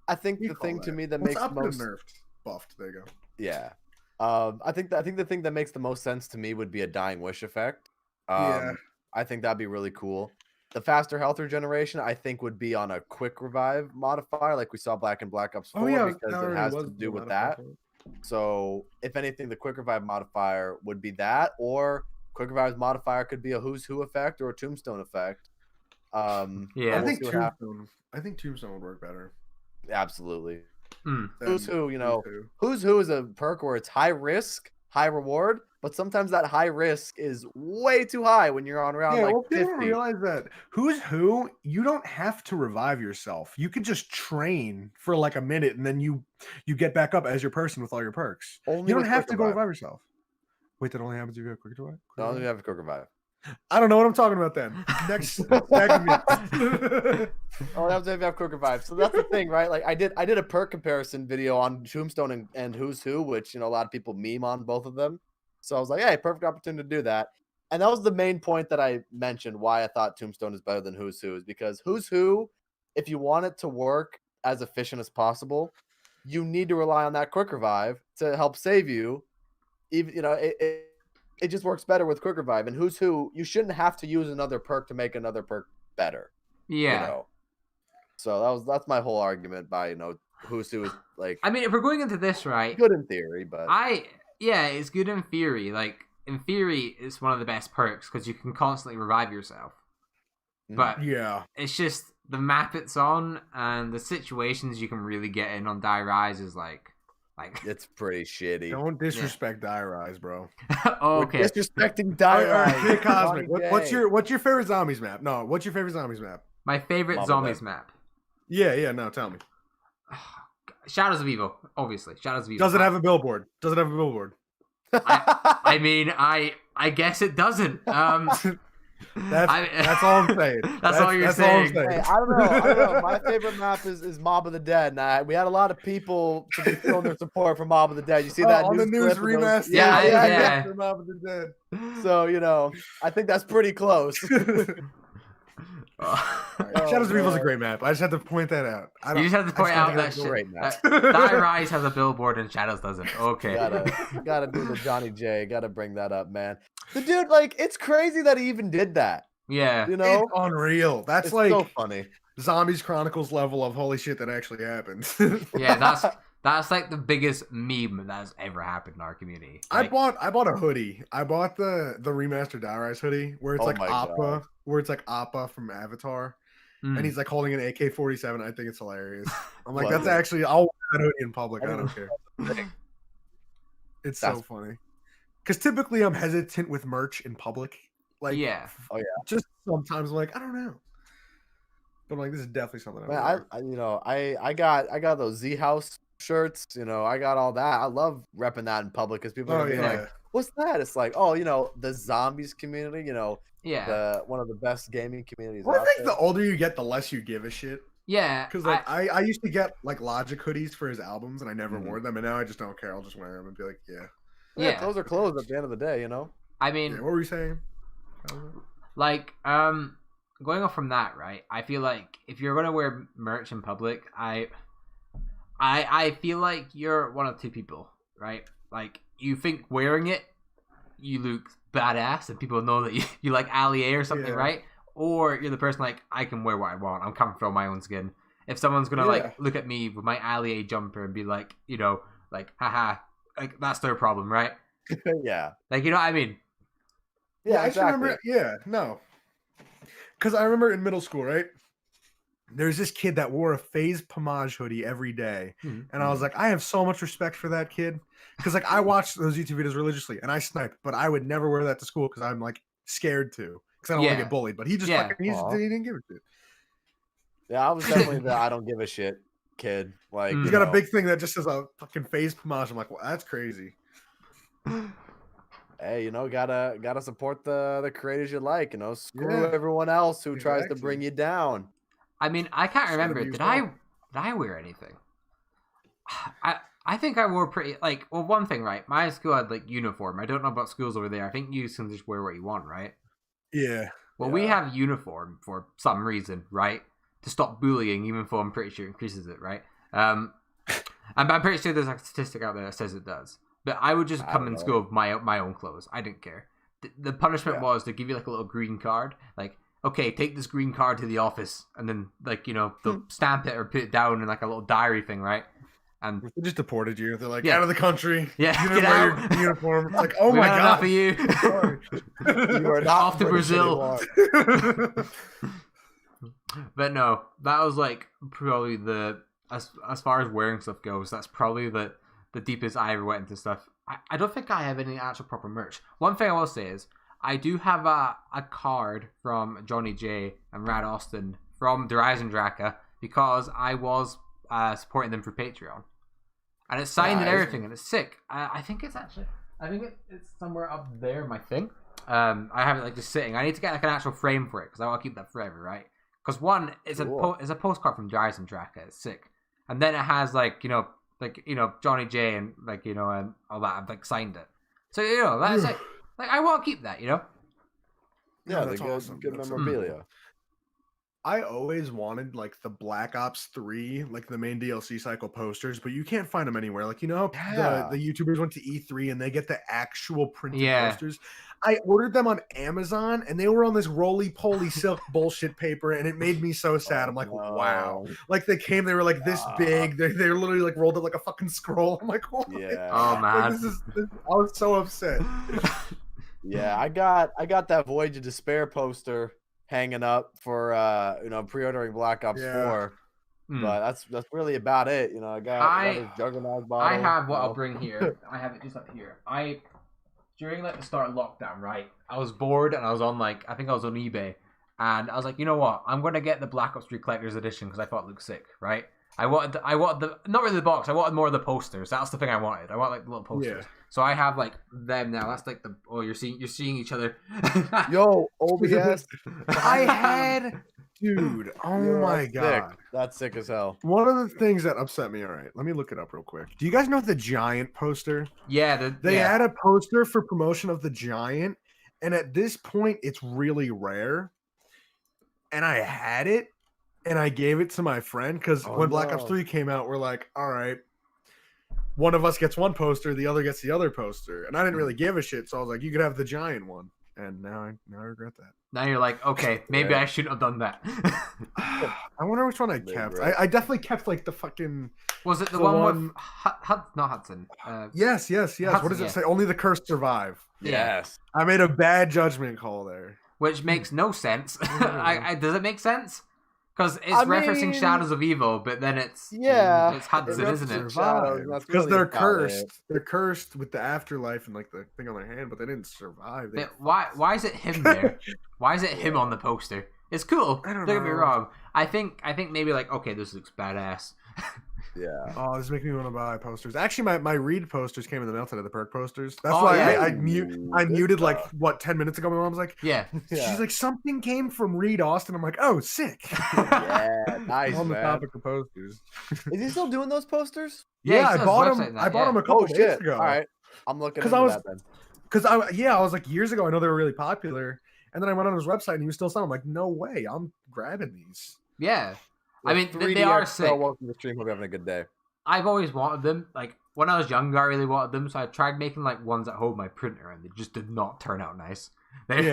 I think the thing to me that makes the most nerfed, buffed. There you go. Yeah. I think the thing that makes the most sense to me would be a Dying Wish effect. I think that'd be really cool. The faster health regeneration, I think, would be on a quick revive modifier, like we saw Black Ops 4, because it has to do with that. So, if anything, the quick revive modifier would be that, or quick revive modifier could be a Who's Who effect or a Tombstone effect. I think Tombstone would work better. Absolutely. Who's Who, Who's Who is a perk where it's high risk, high reward, but sometimes that high risk is way too high when you're on around like 50. People realize that Who's Who, you don't have to revive yourself. You could just train for like a minute and then you get back up as your person with all your perks. You don't have to go revive yourself. Wait, that only happens if you have quick revive? Only have a quick revive. I don't know what I'm talking about then. Next. Oh, that was if you have quick revive. So that's the thing, right? Like I did a perk comparison video on Tombstone and Who's Who, which a lot of people meme on both of them. So I was like, hey, perfect opportunity to do that. And that was the main point that I mentioned why I thought Tombstone is better than Who's Who, is because Who's Who, if you want it to work as efficient as possible, you need to rely on that quick revive to help save you. Even it just works better with quick revive. And Who's Who, you shouldn't have to use another perk to make another perk better. Yeah. So that's my whole argument by Who's Who is like. I mean, if we're going into this, right? Good in theory, but it's good in theory. Like in theory, it's one of the best perks because you can constantly revive yourself. But it's just the map it's on and the situations you can really get in on Die Rise is like it's pretty shitty. Don't disrespect Die Rise, bro. Okay. We're disrespecting Die Rise. Hey, Cosmic, what's your favorite zombies map? No, what's your favorite zombies map? My favorite zombies map. Yeah, no, tell me. Shadows of Evil, obviously. Shadows of Evil. Does it have a billboard? Does it have a billboard? I mean, I guess it doesn't. That's all I'm saying. That's all you're saying. Hey, I don't know. My favorite map is Mob of the Dead. And we had a lot of people showing their support for Mob of the Dead. You see that on the news remaster? Yeah. Mob of the Dead. So I think that's pretty close. Shadows of Evil is a great map. I just had to point that out. You just have to point out that shit. Die Rise has a billboard and Shadows doesn't. Okay. Gotta do the Johnny J. Gotta bring that up, man. The dude, it's crazy that he even did that. Yeah. It's unreal. It's so funny. Zombies Chronicles level of holy shit that actually happened. Yeah, that's like the biggest meme that has ever happened in our community. I bought a hoodie. I bought the remastered Die Rise hoodie where it's Appa, Appa from Avatar, and he's like holding an AK-47. I think it's hilarious. I'm like, that's actually, I'll wear that hoodie in public. I don't care. It's so funny. Because typically I'm hesitant with merch in public. Yeah. Oh yeah. Just sometimes I'm like, I don't know. But I'm like, this is definitely something I got those Z House shirts, I got all that. I love repping that in public because people are like, what's that? It's like, the zombies community, one of the best gaming communities. Well, I think the older you get, the less you give a shit. Yeah. Because I used to get Logic hoodies for his albums and I never wore them, and now I just don't care. I'll just wear them and be like, yeah, clothes are clothes at the end of the day, I mean, what were you saying? Going off from that, right? I feel like if you're gonna wear merch in public, I feel like you're one of two people, right? Like, you think wearing it, you look badass and people know that you like Ali A or something, right? Or you're the person like, I can wear what I want. I'm comfortable in my own skin. If someone's gonna look at me with my Ali A jumper and be like, haha, like that's their problem, right? Yeah. Like, you know what I mean? Yeah, I remember. Yeah, no. Because I remember in middle school, right? There's this kid that wore a FaZe Pomage hoodie every day. And I was like, I have so much respect for that kid. Because I watched those YouTube videos religiously and I sniped, but I would never wear that to school because I'm scared to. Because I don't want to get bullied. But he just he didn't give a shit. Yeah, I was definitely the I don't give a shit kid. He's got a big thing that just says a fucking FaZe Pomage. I'm like, well, that's crazy. Hey, gotta support the creators you like. Screw everyone else who tries to bring you down. I mean, I can't remember. Did I wear anything? I think I wore pretty one thing, right? My school had uniform. I don't know about schools over there. I think you can just wear what you want, right? Yeah. Well, we have uniform for some reason, right? To stop bullying, even though I'm pretty sure it increases it, right? I'm pretty sure there's a statistic out there that says it does. But I would just come in school with my own clothes. I didn't care. The punishment was to give you a little green card. Okay, take this green card to the office, and then they'll stamp it or put it down in a little diary thing, right? And they just deported you. They're out of the country. Yeah, you didn't wear your uniform. It's oh my god, enough of you. You are not off to Brazil. But no, that was probably as far as wearing stuff goes. That's probably the deepest I ever went into stuff. I don't think I have any actual proper merch. One thing I will say is I do have a card from Johnny J and Rad Austin from Horizon Draka because I was supporting them for Patreon. And it's signed and everything, and it's sick. I think it's somewhere up there in my thing. I have it just sitting. I need to get an actual frame for it because I want to keep that forever, right? Because one, it's a postcard from Horizon Draka. It's sick. And then it has Johnny J and and all that. I've signed it. So that's I want to keep that. Yeah, that's awesome. Good memorabilia. I always wanted the Black Ops 3, the main DLC cycle posters, but you can't find them anywhere. The YouTubers went to E3 and they get the actual printed posters. I ordered them on Amazon and they were on this roly-poly silk bullshit paper, and it made me so sad. I'm like, wow. They came, they were this big. They're literally rolled up like a fucking scroll. I'm like, what? Yeah. Oh man. I was so upset. Yeah, I got that Voyage of Despair poster hanging up for pre-ordering Black Ops 4. But that's really about it. I got his Juggernaut bottle. I have what I'll bring here. I have it just up here. During the start of lockdown, right? I was bored and I was on I think I was on eBay, and I was like, you know what? I'm gonna get the Black Ops 3 Collector's Edition because I thought it looked sick, right? I wanted not really the box. I wanted more of the posters. That's the thing I wanted. I want like the little posters. Yeah. So I have like them now. That's like you're seeing each other. Yo, OBS. I had Dude, oh Yo, my that's god. sick. That's sick as hell. One of the things that upset me, all right, let me look it up real quick. Do you guys know the Giant poster? Yeah, They had a poster for promotion of the Giant, and at this point, it's really rare. And I had it, and I gave it to my friend because when Black Ops 3 came out, we're like, all right, one of us gets one poster, the other gets the other poster. And I didn't really give a shit, so I was like, you could have the Giant one. And now I regret that. Now you're like, okay, maybe I shouldn't have done that. I wonder which one I kept. I definitely kept like the fucking. Was it the one with not Hudson? Yes. Hudson, What does it say? Only the cursed survive. Yes. I made a bad judgment call there. Which makes no sense. Does it make sense? Because it's referencing Shadows of Evil, but then it's Hudson, isn't it? Because they're cursed. They're cursed with the afterlife and like the thing on their hand, but they didn't survive. Why is it him there? Why is it him on the poster? It's cool. Don't get me wrong. I think maybe like, okay, this looks badass. Yeah. Oh, this is making me want to buy posters. Actually, my Reed posters came in the mail today, the perk posters. That's why I muted like 10 minutes ago. My mom's like, yeah. She's like, something came from Reed Austin. I'm like, oh, sick. Yeah, nice. On the topic of posters. Is he still doing those posters? Yeah, I bought them. I bought them a couple days ago. All right, I'm looking into that then. Because I was like years ago. I know they were really popular, and then I went on his website and he was still selling. I'm like, no way, I'm grabbing these. Yeah. I mean, they are sick. Welcome to the stream. Hope you're having a good day. I've always wanted them. Like, when I was younger, I really wanted them. So I tried making, like, ones that hold my printer, and they just did not turn out nice. They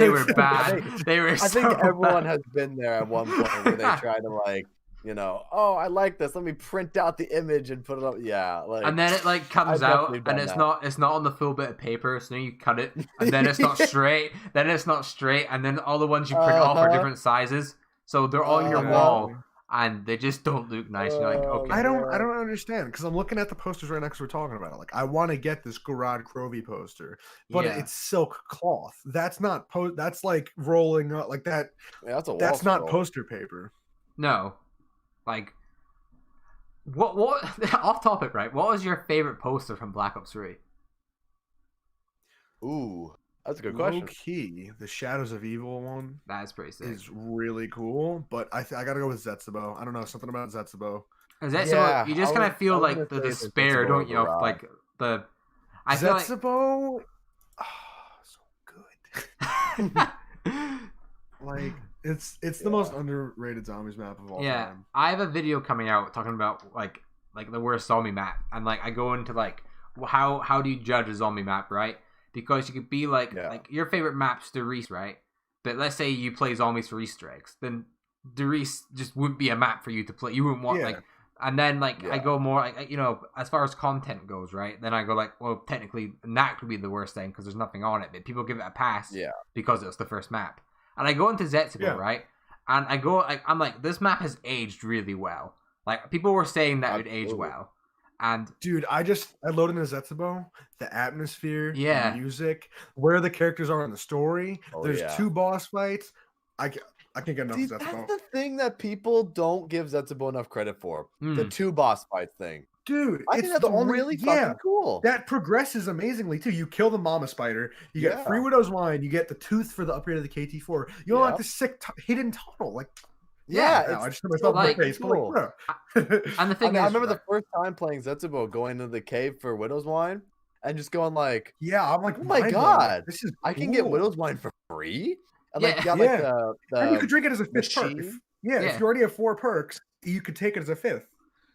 were bad. I think everyone has been there at one point where they try to, like, you know, oh, I like this. Let me print out the image and put it up. Yeah. Like, and then it, like, comes out, and it's not on the full bit of paper. So then you cut it, and then it's not straight. Then it's not straight. And then all the ones you print off are different sizes. So they're on your wall. And they just don't look nice. You're like, okay. I don't understand because I'm looking at the posters right now because we're talking about it. Like, I want to get this Garad Crovey poster, but it's silk cloth. That's not That's like rolling up like that. Yeah, that's not poster paper. No, like what? Off topic, right? What was your favorite poster from Black Ops 3? Ooh. That's a good question. Low key, the Shadows of Evil one. That's pretty sick. Is really cool, but I gotta go with Zetsubo. I don't know, something about Zetsubo. Zetsubo, you just kind of feel like the despair, don't you? Of like the. I feel like Zetsubo. So good. Like it's the most underrated zombies map of all time. I have a video coming out talking about like the worst zombie map, and like I go into like how do you judge a zombie map, right? Because you could be like your favorite map's Derice, right? But let's say you play zombies for Easter eggs, then Derice just wouldn't be a map for you to play. You wouldn't want and then I go more like, you know, as far as content goes, right? Then I go like, well, technically that could be the worst thing because there's nothing on it, but people give it a pass because it's the first map. And I go into Zetsubo, right? And I go, I'm like, this map has aged really well. Like people were saying that it would age well. And dude, I loaded in Zetsubo, the atmosphere, the music, where the characters are in the story. There's 2 boss fights. I can't get enough of Zetsubo. That's the thing that people don't give Zetsubo enough credit for. The 2 boss fights thing. Dude, I think that's really fucking cool. That progresses amazingly too. You kill the mama spider, you get free Widow's Wine, you get the tooth for the upgrade of the KT4. You don't like the sick hidden tunnel. Like I just put myself in the face. Cool. But and the thing is, I remember the first time playing Zetsubo, going into the cave for Widow's Wine, and just going like, I'm like, oh my god, this is cool. I can get Widow's Wine for free. And and you could drink it as a 5th perk. If you already have 4 perks, you could take it as a 5th.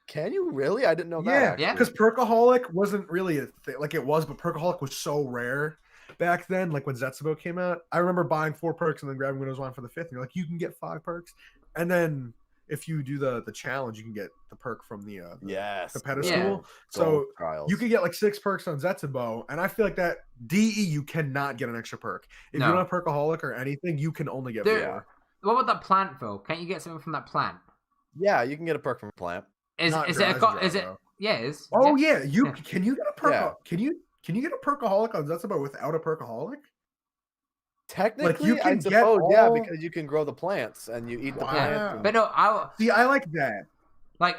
Can you really? I didn't know that. Yeah, because Perkaholic wasn't really a thing. Like it was, but Perkaholic was so rare back then. Like when Zetsubo came out, I remember buying 4 perks and then grabbing Widow's Wine for the 5th. And you're like, you can get 5 perks. And then if you do the challenge, you can get the perk from the pedestal. So you could get like 6 perks on Zetsubo, and I feel like that DE you cannot get an extra perk. If you don't have Perkaholic or anything, you can only get 4. What about that plant though? Can't you get something from that plant? Yeah, you can get a perk from a plant. Is it? Yeah, it is. Oh yeah, can you get a perk? Yeah. Can you get a Perkaholic on Zetsubo without a Perkaholic? Technically, like you can suppose, because you can grow the plants and you eat the plants. But no, I like that. Like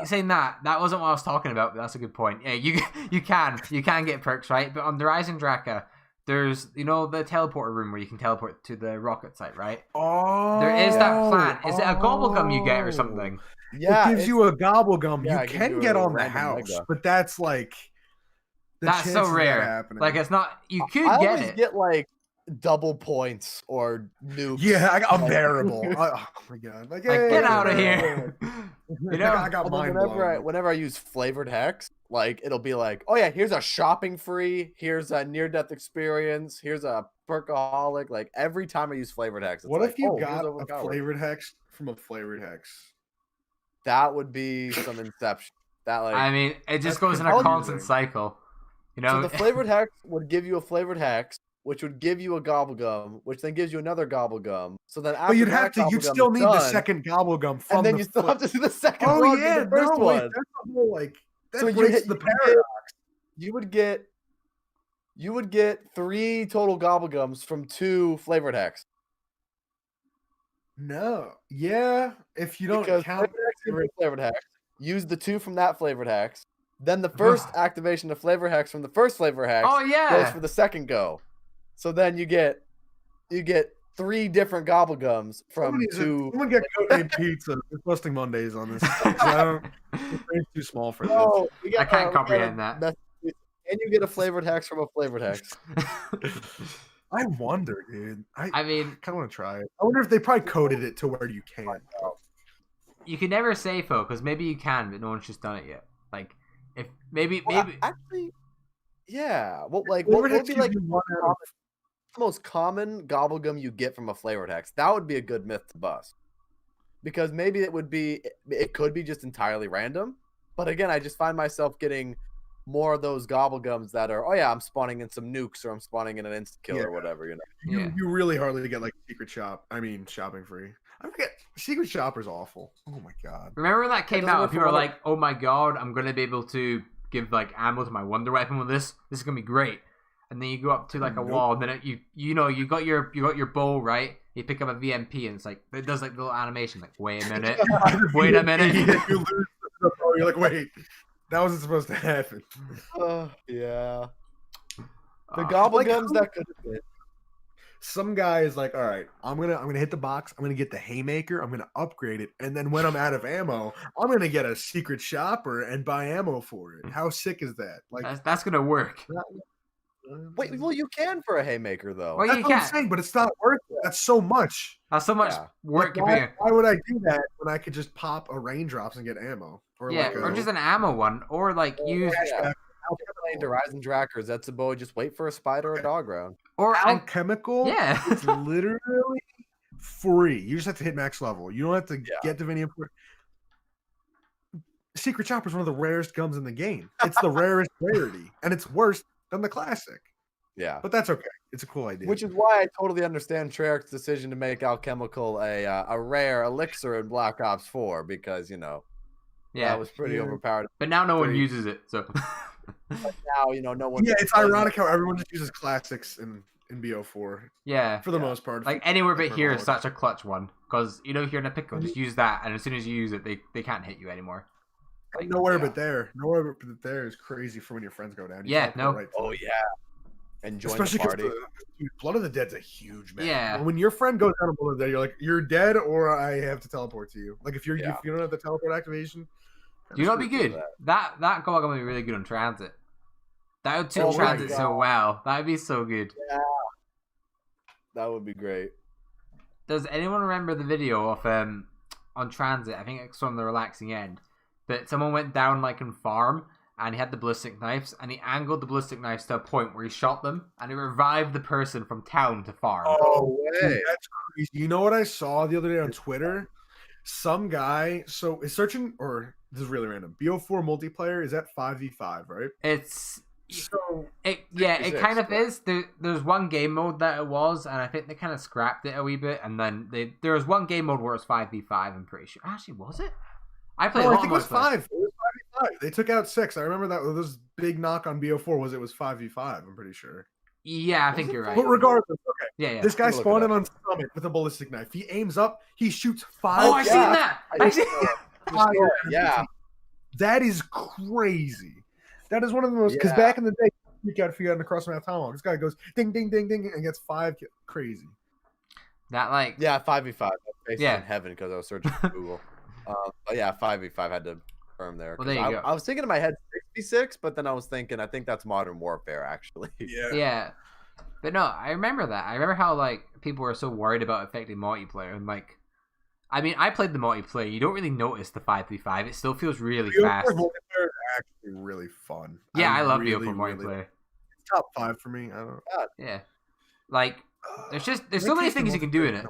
saying that wasn't what I was talking about, but that's a good point. Yeah, you can get perks, right? But on the Rising Draka, there's the teleporter room where you can teleport to the rocket site, right? Oh, there is that plant. Is it a gobblegum you get or something? Yeah, it gives you a gobblegum. Yeah, you can get on the house, but that's like that's so rare. Like it's not. You could I get always it. get like double points or nukes. Yeah, unbearable. Oh my god! Like get out of here. I got mine whenever I use flavored hex, like it'll be like, oh yeah, here's a shopping free, here's a near death experience, here's a perkaholic. Like every time I use flavored hex, it's what like, if you got a flavored hex from a flavored hex? That would be some inception. That like, I mean, it just goes in a constant cycle. So the flavored hex would give you a flavored hex, which would give you a gobblegum, which then gives you another gobblegum. So then after you'd still need the second gobblegum from and then you still have to do the second one. Oh yeah, the first one. That's the whole like that so breaks the paradox. You would get 3 total gobblegums from 2 flavored hex. No. Yeah, if you don't count flavored hex, use the 2 from that flavored hex. Then the first activation of flavor hex from the first flavor hex goes for the second go. So then you get 3 different gobblegums from 2. Someone get codename pizza. We're posting Mondays on this. It's too small for this. I can't comprehend that. And you get a flavored hex from a flavored hex. I wonder, dude. I mean, kind of want to try it. I wonder if they probably coded it to where you can't. You can never say, Phil, because maybe you can, but no one's just done it yet. Like, if maybe actually, yeah. Well, like what would be like the most common gobblegum you get from a flavored hex? That would be a good myth to bust, because maybe it could be just entirely random. But again, I just find myself getting more of those gobblegums that are, oh yeah, I'm spawning in some nukes or I'm spawning in an insta kill or whatever, You really hardly get like secret shop. I mean, shopping free. I forget. Secret Shopper's awful. Oh my god. Remember when that came out? People were like, "Oh my god, I'm gonna be able to give like ammo to my wonder weapon with this. This is gonna be great." And then you go up to like a wall, and then you got your bow, right? You pick up a VMP, and it's like it does like the little animation. Like, wait a minute, wait a minute. You're like, wait, that wasn't supposed to happen. Yeah. The gobblegums that could have been. Some guy is like, all right, I'm gonna hit the box. I'm gonna get the haymaker. I'm gonna upgrade it, and then when I'm out of ammo, I'm gonna get a secret shopper and buy ammo for it. How sick is that? Like that's gonna work. Wait, well, you can for a haymaker though. Well, that's what I'm saying, but it's not worth it. That's so much. That's so much work. Like, why would I do that when I could just pop a raindrops and get ammo? Or just an ammo one, or like use. To Rising Drakkers, that's a bow. Just wait for a spider or dog round. Or alchemical. Yeah, it's literally free. You just have to hit max level. You don't have to get Divinium. Secret Chopper is one of the rarest gums in the game. It's the rarest rarity, and it's worse than the classic. Yeah, but that's okay. It's a cool idea. Which is why I totally understand Treyarch's decision to make alchemical a rare elixir in Black Ops 4 because that was pretty overpowered. But now no one uses it, so. But now no one. Yeah, it's ironic how everyone just uses classics in BO4. Yeah, for the most part. Like anywhere but here is such a clutch one because if you're in a pickle, just use that, and as soon as you use it, they can't hit you anymore. Like, nowhere but there is crazy for when your friends go down. No. Oh yeah. And join especially the party. Blood of the Dead's a huge map. Yeah. When your friend goes down to Blood of the Dead, you're like, you're dead, or I have to teleport to you. Like if you don't have the teleport activation. Do you know what'd be good? That gobblegum would be really good on transit. That would suit transit so well. That'd be so good. Yeah. That would be great. Does anyone remember the video of on transit? I think it's from the relaxing end. But someone went down like in farm and he had the ballistic knives and he angled the ballistic knives to a point where he shot them and it revived the person from town to farm. Oh way. Dude, that's crazy. You know what I saw the other day on Twitter? Some guy is searching, or this is really random. BO4 multiplayer is at 5v5, right? It kind of is. There's one game mode that it was, and I think they kind of scrapped it a wee bit. And then there was one game mode where it was 5v5. I'm pretty sure. Actually, was it? I played. I think it was 5. It was 5v5. They took out 6. I remember that. This big knock on BO4 was it was 5v5. I'm pretty sure. Yeah, I think you're right. But regardless, okay. Yeah. This guy spawned in on Summit with a ballistic knife. He aims up. He shoots 5. Oh, I seen that. destroy. Yeah. That is crazy. That is one of the most, because back in the day, you got to figure out an across the map tomahawk. This guy goes ding, ding, ding, ding, and gets 5 crazy. That like 5v5. That's basically in heaven because I was searching for Google. But yeah, 5v5 had to confirm there. Well, there you go. I was thinking in my head 6v6, but then I was thinking I think that's Modern Warfare actually. Yeah. But no, I remember that. I remember how like people were so worried about affecting multiplayer, and like, I mean, I played the multiplayer. You don't really notice the 5v5. It still feels really fast. Multiplayer is actually really fun. Yeah, I love BO4 multiplayer. It's top 5 for me. I don't know. Yeah, like there's so many things you can do in it.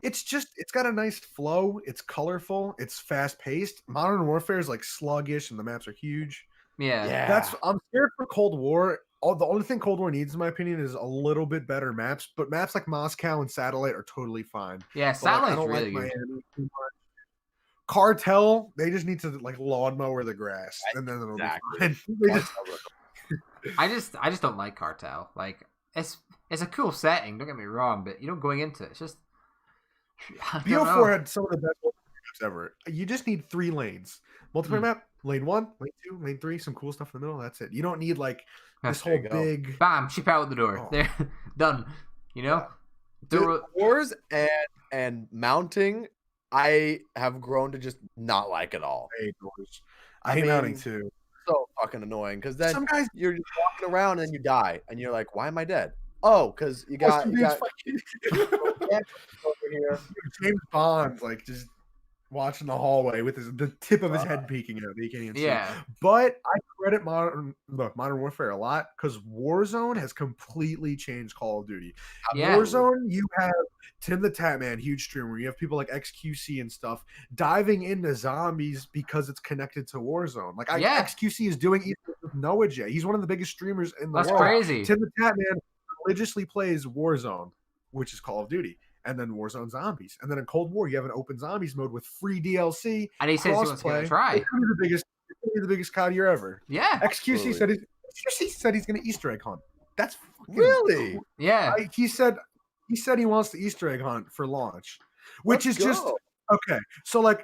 It's got a nice flow. It's colorful. It's fast paced. Modern Warfare is like sluggish, and the maps are huge. Yeah. I'm scared for Cold War. The only thing Cold War needs, in my opinion, is a little bit better maps. But maps like Moscow and Satellite are totally fine. Yeah, Satellite's really good. Cartel, they just need to like lawnmower the grass, and then it'll be fine. I just don't like Cartel. Like it's a cool setting. Don't get me wrong, but going into it, it's just BO4 had some of the best maps ever. You just need 3 lanes. Multiplayer map, lane 1, lane 2, lane 3, some cool stuff in the middle. That's it. You don't need like this whole big bam, ship out the door. There, done. Wars and mounting, I have grown to just not like at all. I hate mounting too. So fucking annoying because then sometimes you're just walking around and you die and you're like, why am I dead? Oh, because you got over here. James Bond, like just watching the hallway with the tip of his head peeking out. He can't even see. But I credit Modern Warfare a lot because Warzone has completely changed Call of Duty. Warzone, you have Tim the Tatman, huge streamer. You have people like XQC and stuff diving into zombies because it's connected to Warzone. Like XQC is doing it with Noah J. He's one of the biggest streamers in the world. That's crazy. Tim the Tatman religiously plays Warzone, which is Call of Duty. And then Warzone Zombies. And then in Cold War, you have an open zombies mode with free DLC. And he says he wants to try. It's going to be the biggest COD year ever. Yeah. XQC said he's going to Easter egg hunt. That's really cool. Yeah. He said he wants the Easter egg hunt for launch, which is just okay. So like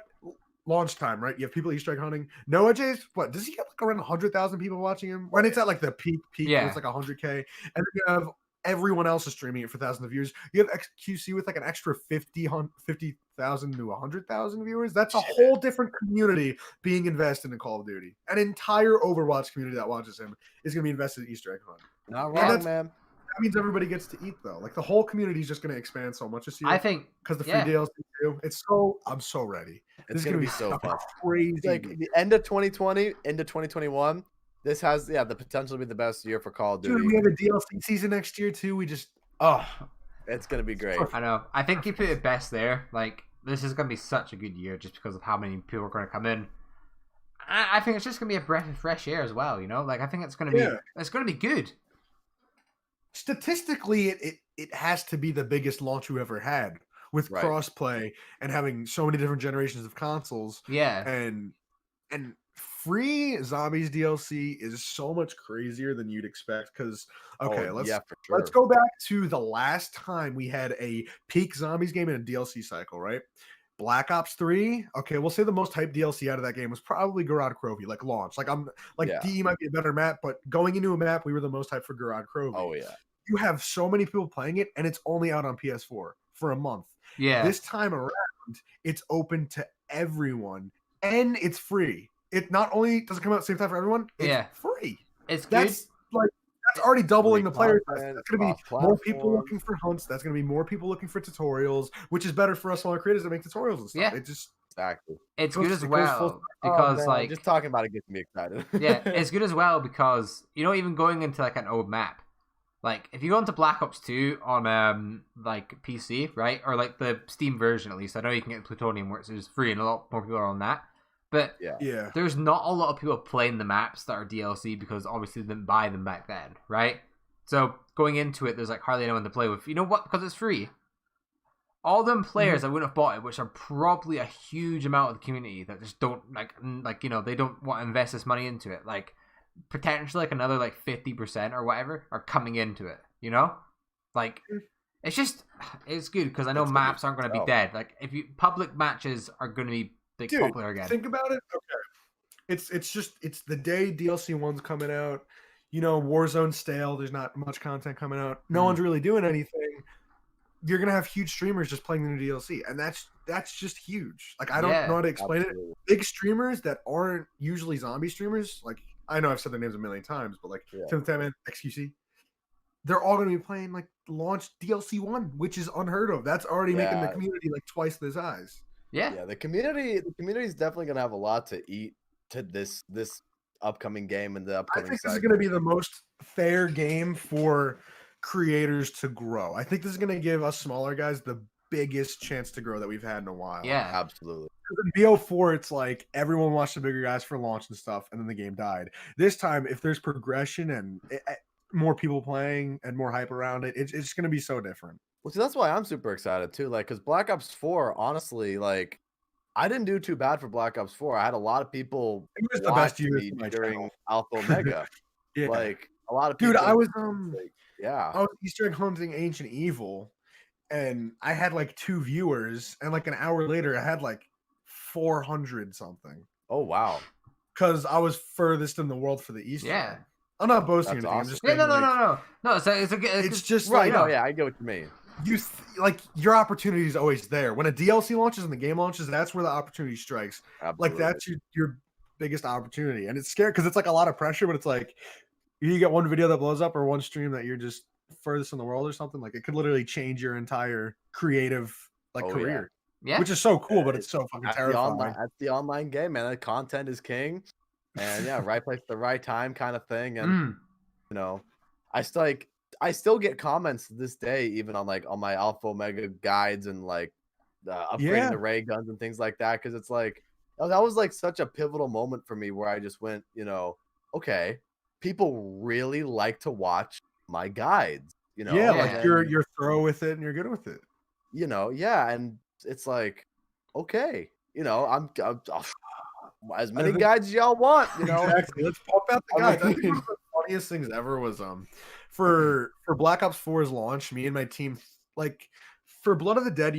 launch time, right? You have people Easter egg hunting. Noah J's what does he have like around 100,000 people watching him when it's at like the peak? It's like 100K, and then you have everyone else is streaming it for thousands of viewers. You have XQC with like an extra 50,000 to 100,000 viewers. That's a whole different community being invested in Call of Duty. An entire Overwatch community that watches him is going to be invested in Easter egg hunt. Not wrong, man. That means everybody gets to eat though. Like the whole community is just going to expand so much this year. I think because the free DLC too. I'm so ready. It's going to be so fun. Crazy. It's like the end of 2020 into 2021. This has the potential to be the best year for Call of Duty. Dude, we have a DLC season next year too. It's gonna be great. I know. I think you put it best there. Like this is gonna be such a good year just because of how many people are gonna come in. I think it's just gonna be a breath of fresh air as well. Like I think it's gonna be good. Statistically, it has to be the biggest launch we ever had with crossplay and having so many different generations of consoles. Yeah, and free Zombies DLC is so much crazier than you'd expect because let's go back to the last time we had a peak Zombies game in a DLC cycle, right? Black Ops 3. Okay, we'll say the most hyped DLC out of that game was probably Gorod Krovi, like launch. DE might be a better map, but going into a map, we were the most hyped for Gorod Krovi. Oh yeah. You have so many people playing it, and it's only out on PS4 for a month. Yeah. This time around, it's open to everyone, and it's free. It not only does it come out at the same time for everyone, it's free. It's good. That's already doubling the player. That's going to be more people looking for hunts. That's going to be more people looking for tutorials, which is better for us smaller creators that make tutorials and stuff. Yeah. It just it's good as well because just talking about it gets me excited. Yeah, it's good as well because even going into like an old map, like if you go into Black Ops 2 on like PC, right, or like the Steam version at least, I know you can get Plutonium where it's free and a lot more people are on that. But there's not a lot of people playing the maps that are DLC because obviously they didn't buy them back then, right? So going into it, there's like hardly anyone to play with. You know what? Because it's free. All them players that wouldn't have bought it, which are probably a huge amount of the community that just don't they don't want to invest this money into it. Like potentially like another like 50% or whatever are coming into it. Like it's good because I know maps aren't going to be dead. Like public matches are going to be popular again. Think about it. Okay, it's the day DLC 1's coming out. You know, Warzone's stale. There's not much content coming out. No one's really doing anything. You're gonna have huge streamers just playing the new DLC, and that's just huge. Like, I don't know how to explain it. Big streamers that aren't usually zombie streamers, like, I know I've said their names a million times, but like Tim Tatman, XQC, they're all gonna be playing like launch DLC 1, which is unheard of. That's already making the community like twice the size. Yeah, the community is definitely gonna have a lot to eat to this upcoming game and the upcoming. I think this is gonna be the most fair game for creators to grow. I think this is going to give us smaller guys the biggest chance to grow that we've had in a while. Yeah, absolutely. In BO4, it's like everyone watched the bigger guys for launch and stuff, and then the game died. This time, if there's progression and more people playing and more hype around it, it's going to be so different. Well, see, that's why I'm super excited too. Like, because Black Ops 4, honestly, like, I didn't do too bad for Black Ops 4. I had a lot of people it was the best year during Alpha Omega. Like, a lot of people. Dude, I was I was Easter egg hunting Ancient Evil, and I had like 2 viewers, and like an hour later I had like 400 something. Oh wow. Because I was furthest in the world for the Easter egg. I'm not boasting anything. Awesome. I'm just saying, no. It's just right. Like, I get what you mean. Like, your opportunity is always there. When a DLC launches and the game launches, that's where the opportunity strikes. Absolutely. Like, that's your biggest opportunity, and it's scary because it's like a lot of pressure, but it's like, you get one video that blows up or one stream that you're just furthest in the world or something, like, it could literally change your entire creative career. Yeah. Which is so cool, but it's so fucking terrifying. That's the online game, man. The content is king, and right place at the right time kind of thing. And you know, I still get comments to this day, even on my Alpha Omega guides and like upgrading the ray guns and things like that, because it's like that was like such a pivotal moment for me where I just went, okay, people really like to watch my guides, like your throw with it and you're good with it, and it's like, okay, I'm as many guides as y'all want, Exactly. Let's pump out the guides. I think one of the funniest things ever was for Black Ops 4's launch, me and my team, like, for Blood of the Dead,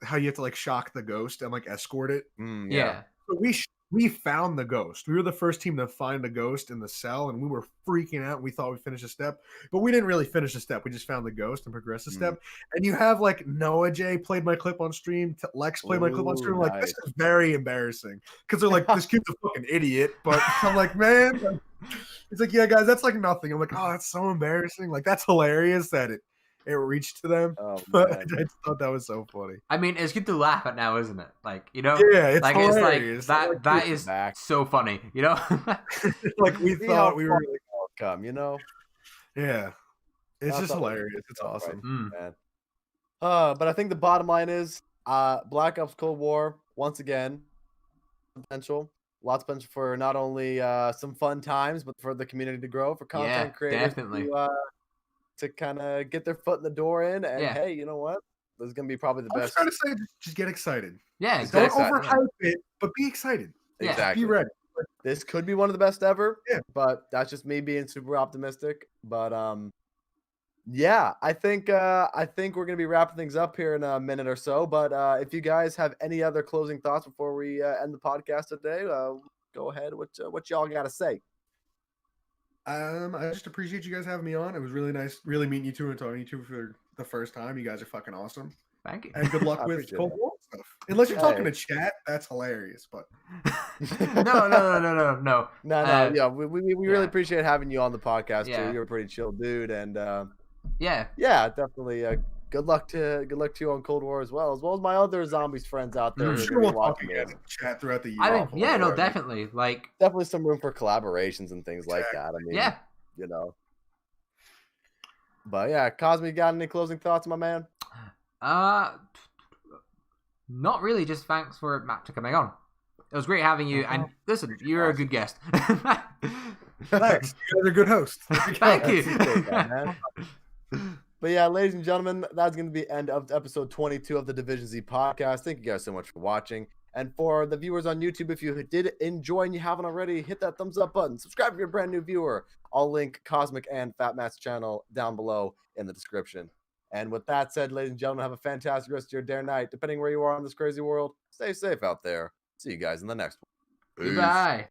how you have to like shock the ghost and like escort it. So we found the ghost. We were the first team to find the ghost in the cell, and we were freaking out. We thought we finished a step, but we didn't really finish a step. We just found the ghost and progressed a step. And you have like Noah J played my clip on stream, Lex played my clip on stream. Like, this is very embarrassing because they're like, this kid's a fucking idiot. But I'm like, man, it's like, yeah, guys, that's like nothing. I'm like, oh, that's so embarrassing. Like, that's hilarious that it reached to them. But I just thought that was so funny. I mean, it's good to laugh at now, isn't it? Like, yeah, it's like, hilarious. It's like that is so funny, Like, we thought we were really come, Yeah, it's just hilarious. It's awesome, man. But I think the bottom line is, Black Ops Cold War, once again, lots of potential for not only some fun times, but for the community to grow, for content creators definitely. to kind of get their foot in the door in, and hey, you know what? This is gonna be probably the best. I was trying to say, just get excited. Yeah, exactly. Don't overhype it, but be excited. Exactly. Be ready. This could be one of the best ever. Yeah. But that's just me being super optimistic. But I think we're gonna be wrapping things up here in a minute or so. But if you guys have any other closing thoughts before we end the podcast today, go ahead. What y'all gotta say? I just appreciate you guys having me on. It was really nice, really meeting you two and talking to you two for the first time. You guys are fucking awesome. Thank you. And good luck with Cold War stuff. Unless you're talking to chat, that's hilarious. But no. Yeah, we really appreciate having you on the podcast too. You're a pretty chill dude, and definitely. Good luck to you on Cold War as well as my other zombies friends out there. I'm sure we'll talk again in chat throughout the year. I mean, definitely. Like, definitely some room for collaborations and things like that. I mean, But yeah, Cosme, got any closing thoughts, my man? Not really. Just thanks for Matt to coming on. It was great having you. And listen, you're a good guest. Thanks. You're a good host. Thank you. But yeah, ladies and gentlemen, that's going to be the end of episode 22 of the Division Z podcast. Thank you guys so much for watching. And for the viewers on YouTube, if you did enjoy and you haven't already, hit that thumbs up button. Subscribe if you're a brand new viewer. I'll link Cosmic and FatMatt's channel down below in the description. And with that said, ladies and gentlemen, have a fantastic rest of your day or night. Depending where you are on this crazy world, stay safe out there. See you guys in the next one. Goodbye.